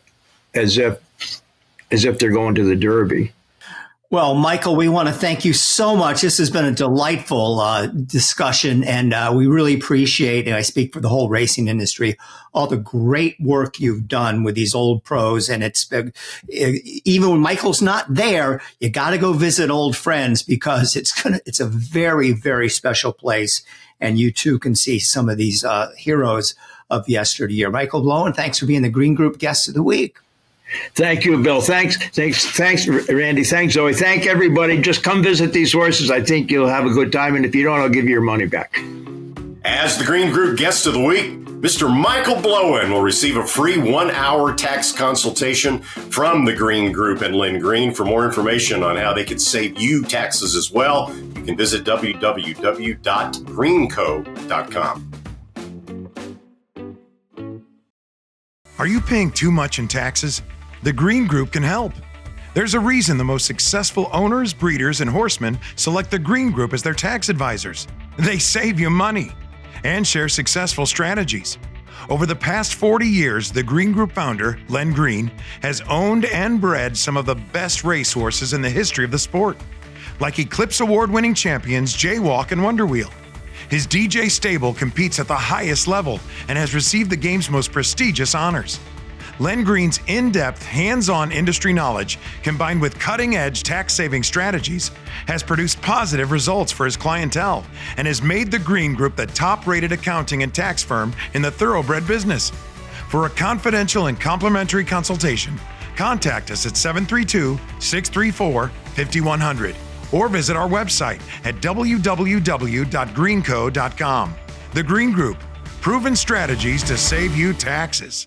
as if they're going to the Derby. Well, Michael, we want to thank you so much. This has been a delightful discussion, and we really appreciate, and I speak for the whole racing industry, all the great work you've done with these old pros. And it's even when Michael's not there, you got to go visit old friends, because it's a very, very special place, and you too can see some of these heroes of yesteryear. Michael Blowen, thanks for being the Green Group Guest of the Week. Thank you, Bill. Thanks, Randy. Thanks, Zoe. Thank everybody. Just come visit these horses. I think you'll have a good time. And if you don't, I'll give you your money back. As the Green Group Guest of the Week, Mr. Michael Blowen will receive a free 1-hour tax consultation from the Green Group and Lynn Green. For more information on how they can save you taxes as well, you can visit www.greenco.com. Are you paying too much in taxes? The Green Group can help. There's a reason the most successful owners, breeders, and horsemen select the Green Group as their tax advisors. They save you money and share successful strategies. Over the past 40 years, the Green Group founder, Len Green, has owned and bred some of the best racehorses in the history of the sport, like Eclipse Award-winning champions Jaywalk and Wonderwheel. His DJ stable competes at the highest level and has received the game's most prestigious honors. Len Green's in-depth, hands-on industry knowledge, combined with cutting-edge tax-saving strategies, has produced positive results for his clientele and has made the Green Group the top-rated accounting and tax firm in the thoroughbred business. For a confidential and complimentary consultation, contact us at 732-634-5100 or visit our website at www.greenco.com. The Green Group, proven strategies to save you taxes.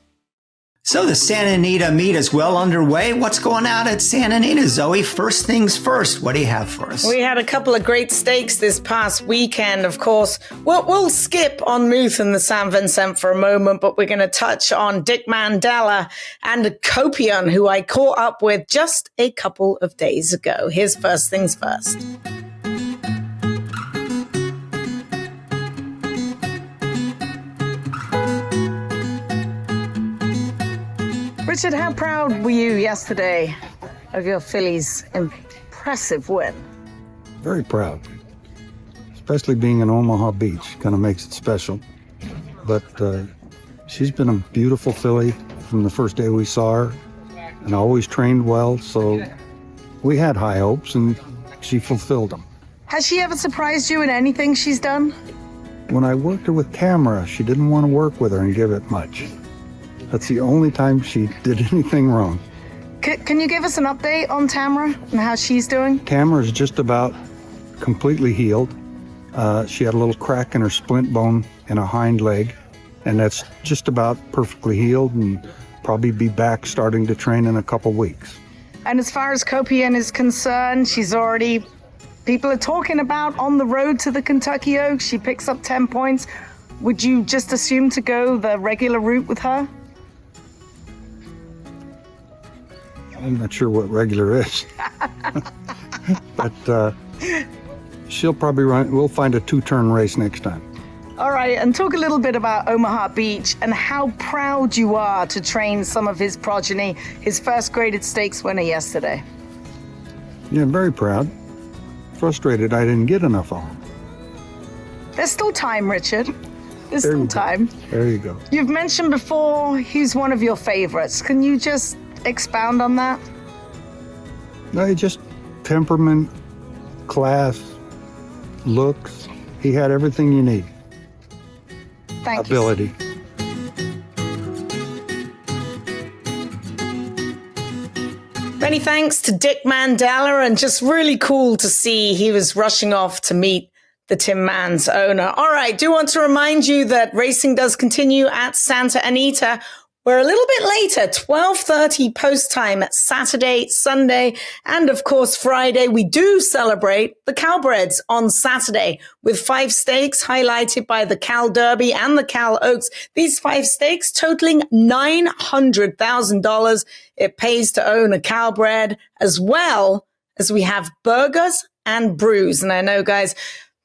So the Santa Anita meet is well underway. What's going on at Santa Anita, Zoe? First things first, what do you have for us? We had a couple of great stakes this past weekend, of course. We'll skip on Muth and the San Vincent for a moment, but we're going to touch on Dick Mandela and Copion, who I caught up with just a couple of days ago. Here's First Things First. Richard, how proud were you yesterday of your filly's impressive win? Very proud, especially being in Omaha Beach. Kind of makes it special. But she's been a beautiful filly from the first day we saw her, and always trained well. So we had high hopes, and she fulfilled them. Has she ever surprised you in anything she's done? When I worked her with Tamara, she didn't want to work with her and give it much. That's the only time she did anything wrong. Can you give us an update on Tamara and how she's doing? Tamara's just about completely healed. She had a little crack in her splint bone in a hind leg, and that's just about perfectly healed, and probably be back starting to train in a couple weeks. And as far as Copion is concerned, people are talking about on the road to the Kentucky Oaks. She picks up 10 points. Would you just assume to go the regular route with her? I'm not sure what regular is, but she'll probably run. We'll find a 2-turn race next time. All right, and talk a little bit about Omaha Beach and how proud you are to train some of his progeny, his first graded stakes winner yesterday. Yeah, very proud. Frustrated I didn't get enough on him. There's still time, Richard. There's still time. There you go. You've mentioned before he's one of your favorites. Can you just expound on that? No, just temperament, class, looks. He had everything you need. Thank Ability. If Many thanks to Dick Mandela, and just really cool to see he was rushing off to meet the Tin Man's owner. All right, do want to remind you that racing does continue at Santa Anita. We're a little bit later, 12:30 post time, Saturday, Sunday, and of course Friday. We do celebrate the Calbreds on Saturday with 5 stakes highlighted by the Cal Derby and the Cal Oaks. These 5 stakes totaling $900,000. It pays to own a Calbred, as well as we have burgers and brews. And I know, guys,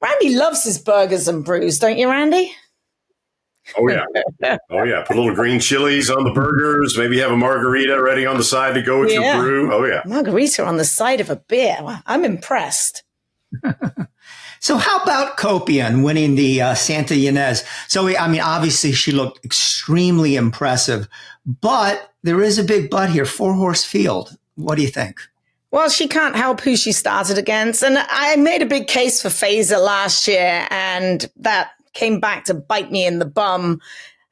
Randy loves his burgers and brews, don't you, Randy? Oh, yeah. Oh, yeah. Put a little green chilies on the burgers. Maybe have a margarita ready on the side to go with your brew. Oh, yeah. Margarita on the side of a beer. Wow, I'm impressed. So how about Copian winning the Santa Ynez? So, I mean, obviously she looked extremely impressive, but there is a big but here, 4-horse field. What do you think? Well, she can't help who she started against. And I made a big case for Phaser last year, and that came back to bite me in the bum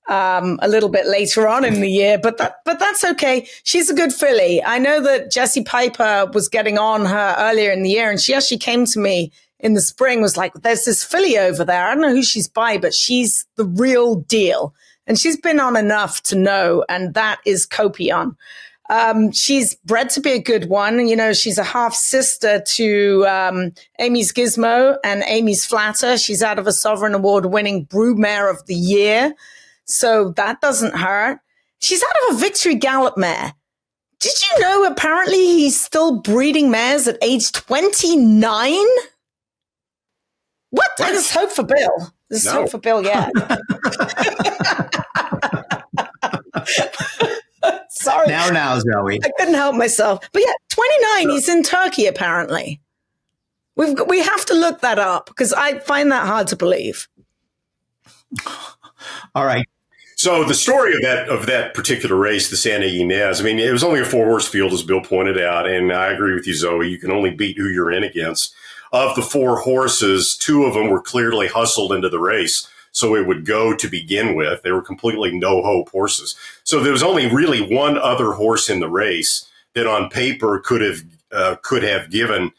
a little bit later on in the year, but that's okay. She's a good filly. I know that Jessie Piper was getting on her earlier in the year, and she actually came to me in the spring, was like, there's this filly over there. I don't know who she's by, but she's the real deal. And she's been on enough to know, and that is Copion. She's bred to be a good one. You know, she's a half sister to Amy's Gizmo and Amy's Flatter. She's out of a Sovereign Award winning Broodmare of the Year. So that doesn't hurt. She's out of a Victory Gallop mare. Did you know apparently he's still breeding mares at age 29? What? There's hope for Bill. There's hope for Bill, yeah. Sorry. Now, Zoe. I couldn't help myself. But yeah, 29, he's in Turkey, apparently. We have to look that up because I find that hard to believe. All right. So the story of that particular race, the Santa Ynez, I mean, it was only a 4-horse field, as Bill pointed out, and I agree with you, Zoe. You can only beat who you're in against. Of the 4 horses, 2 of them were clearly hustled into the race, so it would go to begin with. They were completely no-hope horses. So there was only really one other horse in the race that on paper could have given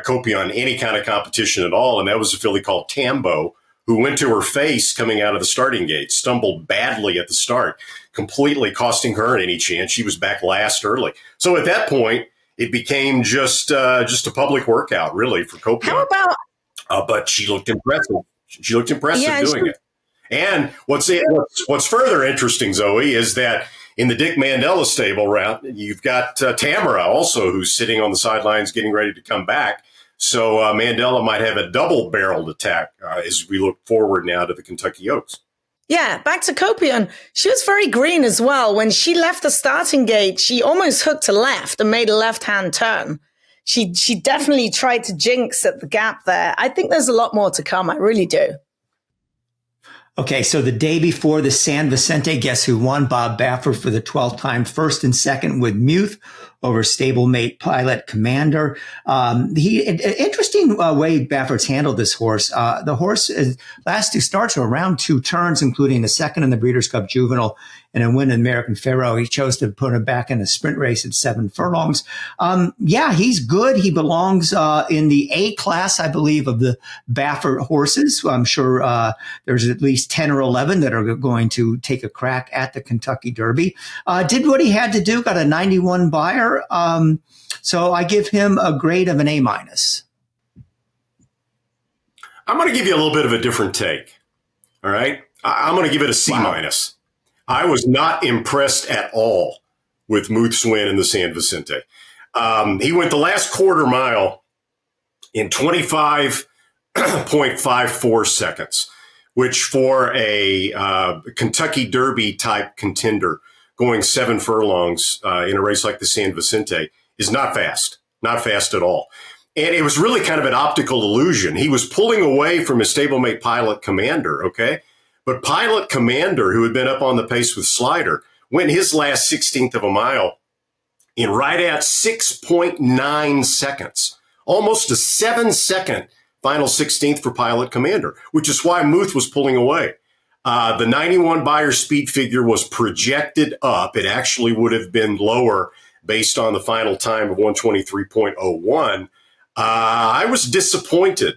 Copion any kind of competition at all, and that was a filly called Tambo, who went to her face coming out of the starting gate, stumbled badly at the start, completely costing her any chance. She was back last early. So at that point, it became just a public workout, really, for Copion. How about? But she looked impressive. She looked impressive doing it. And what's further interesting, Zoe, is that in the Dick Mandela stable route, you've got Tamara also, who's sitting on the sidelines getting ready to come back. So Mandela might have a double-barreled attack as we look forward now to the Kentucky Oaks. Yeah, back to Copion. She was very green as well. When she left the starting gate, she almost hooked to left and made a left-hand turn. She definitely tried to jinx at the gap there. I think there's a lot more to come. I really do. Okay, so the day before the San Vicente, guess who won? Bob Baffert for the 12th time, first and second with Muth over stablemate Pilot Commander. Interesting way Baffert's handled this horse. The horse last 2 starts were around 2 turns, including a second in the Breeders' Cup Juvenile and a win in American Pharoah. He chose to put him back in a sprint race at 7 furlongs. Yeah, he's good. He belongs in the A class, I believe, of the Baffert horses. I'm sure there's at least 10 or 11 that are going to take a crack at the Kentucky Derby. Did what he had to do, got a 91 buyer. So I give him a grade of an A-. I'm going to give you a little bit of a different take. All right. I'm going to give it a C-. Wow. I was not impressed at all with Muth's win in the San Vicente. He went the last quarter mile in 25.54 seconds, which for a Kentucky Derby type contender going 7 furlongs in a race like the San Vicente is not fast at all. And it was really kind of an optical illusion. He was pulling away from his stablemate Pilot Commander, okay? But Pilot Commander, who had been up on the pace with Slider, went his last 16th of a mile in right at 6.9 seconds, almost a 7-second final 16th for Pilot Commander, which is why Muth was pulling away. The 91 buyer speed figure was projected up. It actually would have been lower based on the final time of 123.01. I was disappointed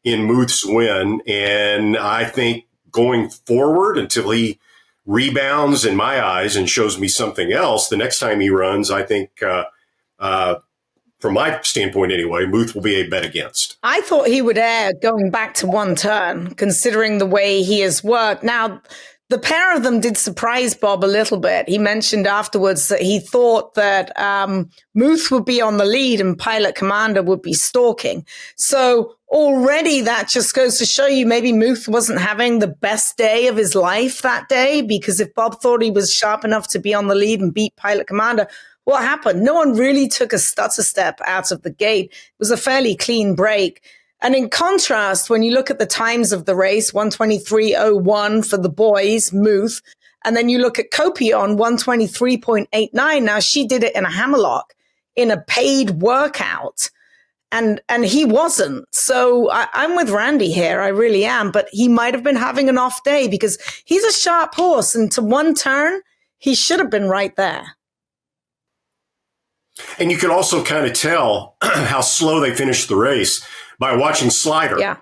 in Muth's win, and I think going forward until he rebounds in my eyes and shows me something else, the next time he runs, I think, from my standpoint anyway, Muth will be a bet against. I thought he would err going back to one turn, considering the way he has worked. Now, the pair of them did surprise Bob a little bit. He mentioned afterwards that he thought that Muth would be on the lead and Pilot Commander would be stalking. So already that just goes to show you maybe Muth wasn't having the best day of his life that day, because if Bob thought he was sharp enough to be on the lead and beat Pilot Commander, what happened? No one really took a stutter step out of the gate. It was a fairly clean break. And in contrast, when you look at the times of the race, 123.01 for the boys, Muth, and then you look at Kopion, 123.89. Now, she did it in a hammerlock, in a paid workout, and he wasn't. So I'm with Randy here. I really am. But he might have been having an off day because he's a sharp horse. And to one turn, he should have been right there. And you can also kind of tell how slow they finished the race by watching Slider. Yeah.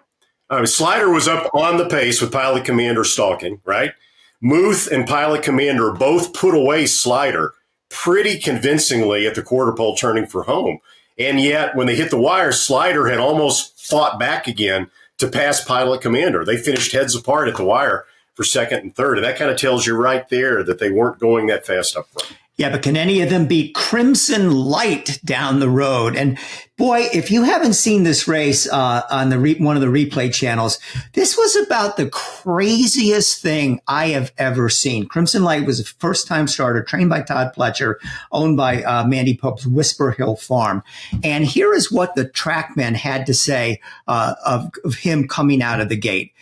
Slider was up on the pace with Pilot Commander stalking, right? Muth and Pilot Commander both put away Slider pretty convincingly at the quarter pole turning for home. And yet, when they hit the wire, Slider had almost fought back again to pass Pilot Commander. They finished heads apart at the wire for second and third. And that kind of tells you right there that they weren't going that fast up front. Yeah, but can any of them beat Crimson Light down the road? And boy, if you haven't seen this race on the one of the replay channels, this was about the craziest thing I have ever seen. Crimson Light was a first-time starter, trained by Todd Pletcher, owned by Mandy Pope's Whisper Hill Farm. And here is what the trackman had to say of him coming out of the gate.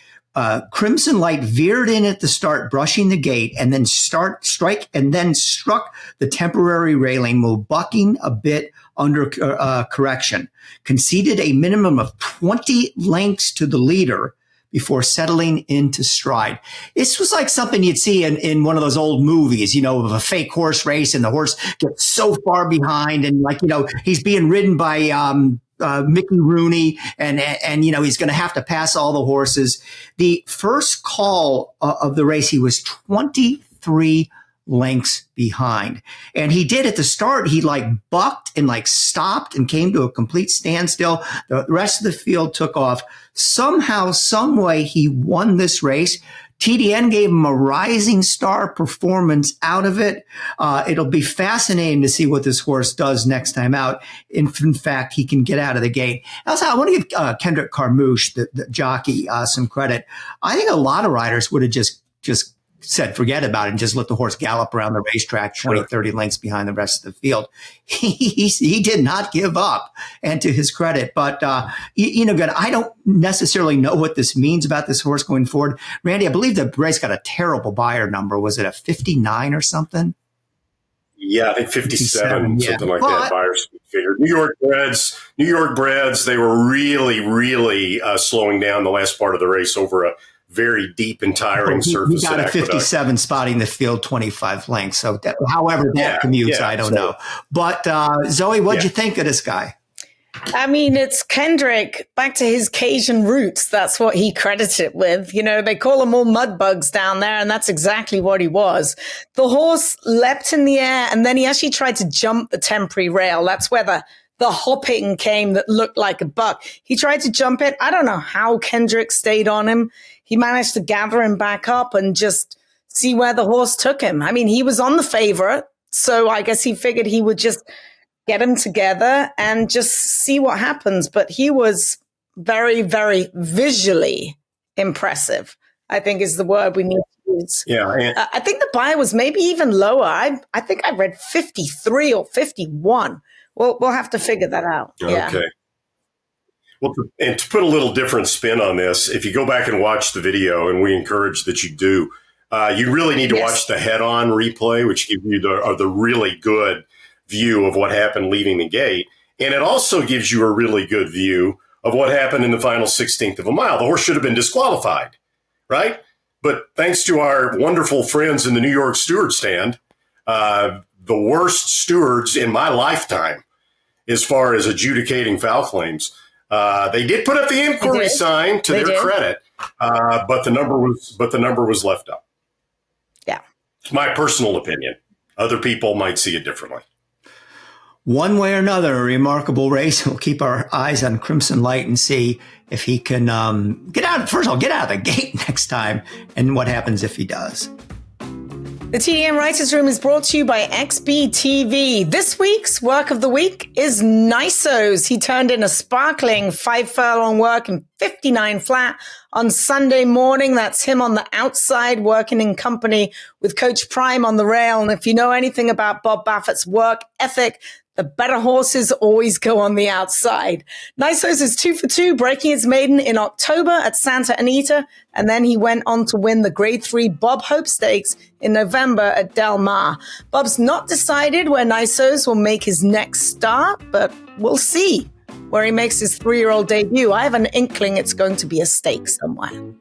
Crimson Light veered in at the start, brushing the gate, and then struck the temporary railing, while bucking a bit under correction. Conceded a minimum of 20 lengths to the leader before settling into stride. This was like something you'd see in one of those old movies, of a fake horse race, and the horse gets so far behind, and he's being ridden by Mickey Rooney, and he's going to have to pass all the horses. The first call of the race, he was 23 lengths behind, and he did at the start. He bucked and stopped and came to a complete standstill. The rest of the field took off. Somehow, some way, he won this race. TDN gave him a rising star performance out of it. It'll be fascinating to see what this horse does next time out. In fact, he can get out of the gate. Also, I want to give Kendrick Carmouche, the jockey, some credit. I think a lot of riders would have just said, forget about it, and just let the horse gallop around the racetrack 20, 30 lengths behind the rest of the field. He did not give up, and to his credit. But, good, I don't necessarily know what this means about this horse going forward. Randy, I believe the race got a terrible buyer number. Was it a 59 or something? Yeah, I think 57, something like that. Buyers figured. New York Breds, they were really, really slowing down the last part of the race over a very deep and tiring surface. He got a 57 spotting the field 25 lengths. So however that commutes, I don't know. But Zoe, what'd you think of this guy? I mean, it's Kendrick back to his Cajun roots. That's what he credited it with. They call them all mud bugs down there, and that's exactly what he was. The horse leapt in the air, and then he actually tried to jump the temporary rail. That's where the hopping came that looked like a buck. He tried to jump it. I don't know how Kendrick stayed on him. He managed to gather him back up and just see where the horse took him. I mean, he was on the favorite, so I guess he figured he would just get him together and just see what happens. But he was very, very visually impressive, I think is the word we need to use. Yeah. I think the buy was maybe even lower. I think I read 53 or 51. We'll have to figure that out. Okay. Yeah. Well, and to put a little different spin on this, if you go back and watch the video, and we encourage that you do, you really need to watch the head-on replay, which gives you the really good view of what happened leaving the gate. And it also gives you a really good view of what happened in the final 16th of a mile. The horse should have been disqualified, right? But thanks to our wonderful friends in the New York Steward stand, the worst stewards in my lifetime as far as adjudicating foul claims. They did put up the inquiry sign to their credit, but the number was left up. Yeah. It's my personal opinion. Other people might see it differently. One way or another, a remarkable race. We'll keep our eyes on Crimson Light and see if he can get out of the gate next time, and what happens if he does. The TDN Writers Room is brought to you by XBTV. This week's work of the week is Nisos. He turned in a sparkling 5 furlong work in 59 flat on Sunday morning. That's him on the outside working in company with Coach Prime on the rail. And if you know anything about Bob Baffert's work ethic, the better horses always go on the outside. Nisos is 2 for 2, breaking his maiden in October at Santa Anita. And then he went on to win the Grade 3 Bob Hope Stakes in November at Del Mar. Bob's not decided where Nisos will make his next start, but we'll see where he makes his 3-year-old debut. I have an inkling it's going to be a stake somewhere.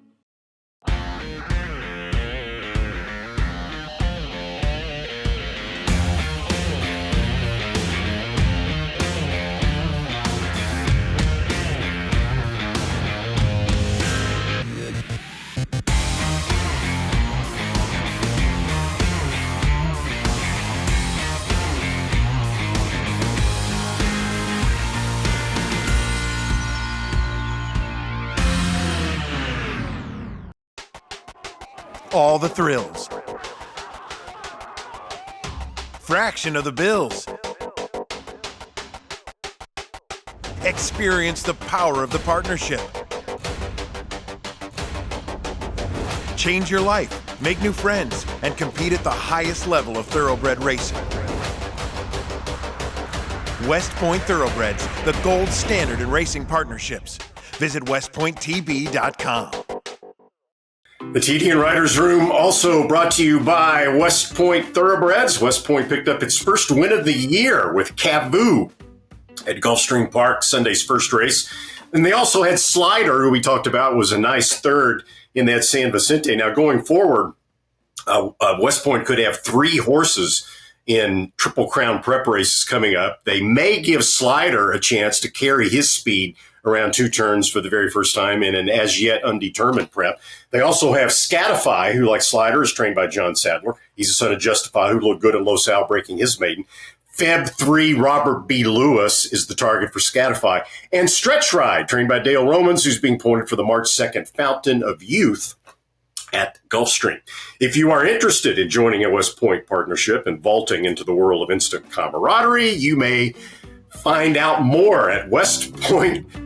All the thrills. Fraction of the bills. Experience the power of the partnership. Change your life, make new friends, and compete at the highest level of thoroughbred racing. West Point Thoroughbreds, the gold standard in racing partnerships. Visit westpointtb.com. The TDN Writers Room also brought to you by West Point Thoroughbreds. West Point picked up its first win of the year with Cavu at Gulfstream Park, Sunday's first race. And they also had Slider, who we talked about, was a nice third in that San Vicente. Now, going forward, West Point could have 3 horses in Triple Crown prep races coming up. They may give Slider a chance to carry his speed around 2 turns for the very first time in an as-yet undetermined prep. They also have Scatify, who, like Slider, is trained by John Sadler. He's the son of Justify, who looked good at Los Al breaking his maiden. Feb 3, Robert B. Lewis is the target for Scatify. And Stretch Ride, trained by Dale Romans, who's being pointed for the March 2nd Fountain of Youth at Gulfstream. If you are interested in joining a West Point partnership and vaulting into the world of instant camaraderie, you may find out more at westpointtb.com.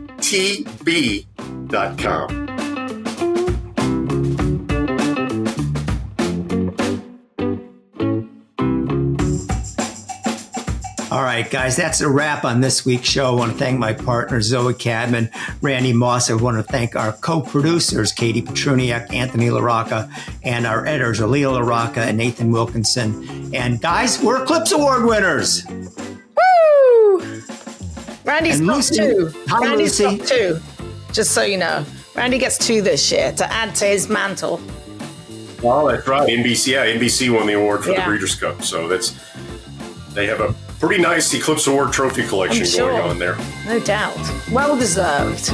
All right, guys, that's a wrap on this week's show. I want to thank my partner, Zoe Cadman, Randy Moss. I want to thank our co-producers, Katie Petruniak, Anthony LaRocca, and our editors, Aaliyah LaRocca and Nathan Wilkinson. And guys, we're Eclipse Award winners. Woo! Randy's top 2. Hi, Randy's Lucy. top 2. Just so you know. Randy gets 2 this year to add to his mantle. Oh, that's right. NBC won the award for the Breeders' Cup. So they have a pretty nice Eclipse Award trophy collection going on there. No doubt. Well deserved.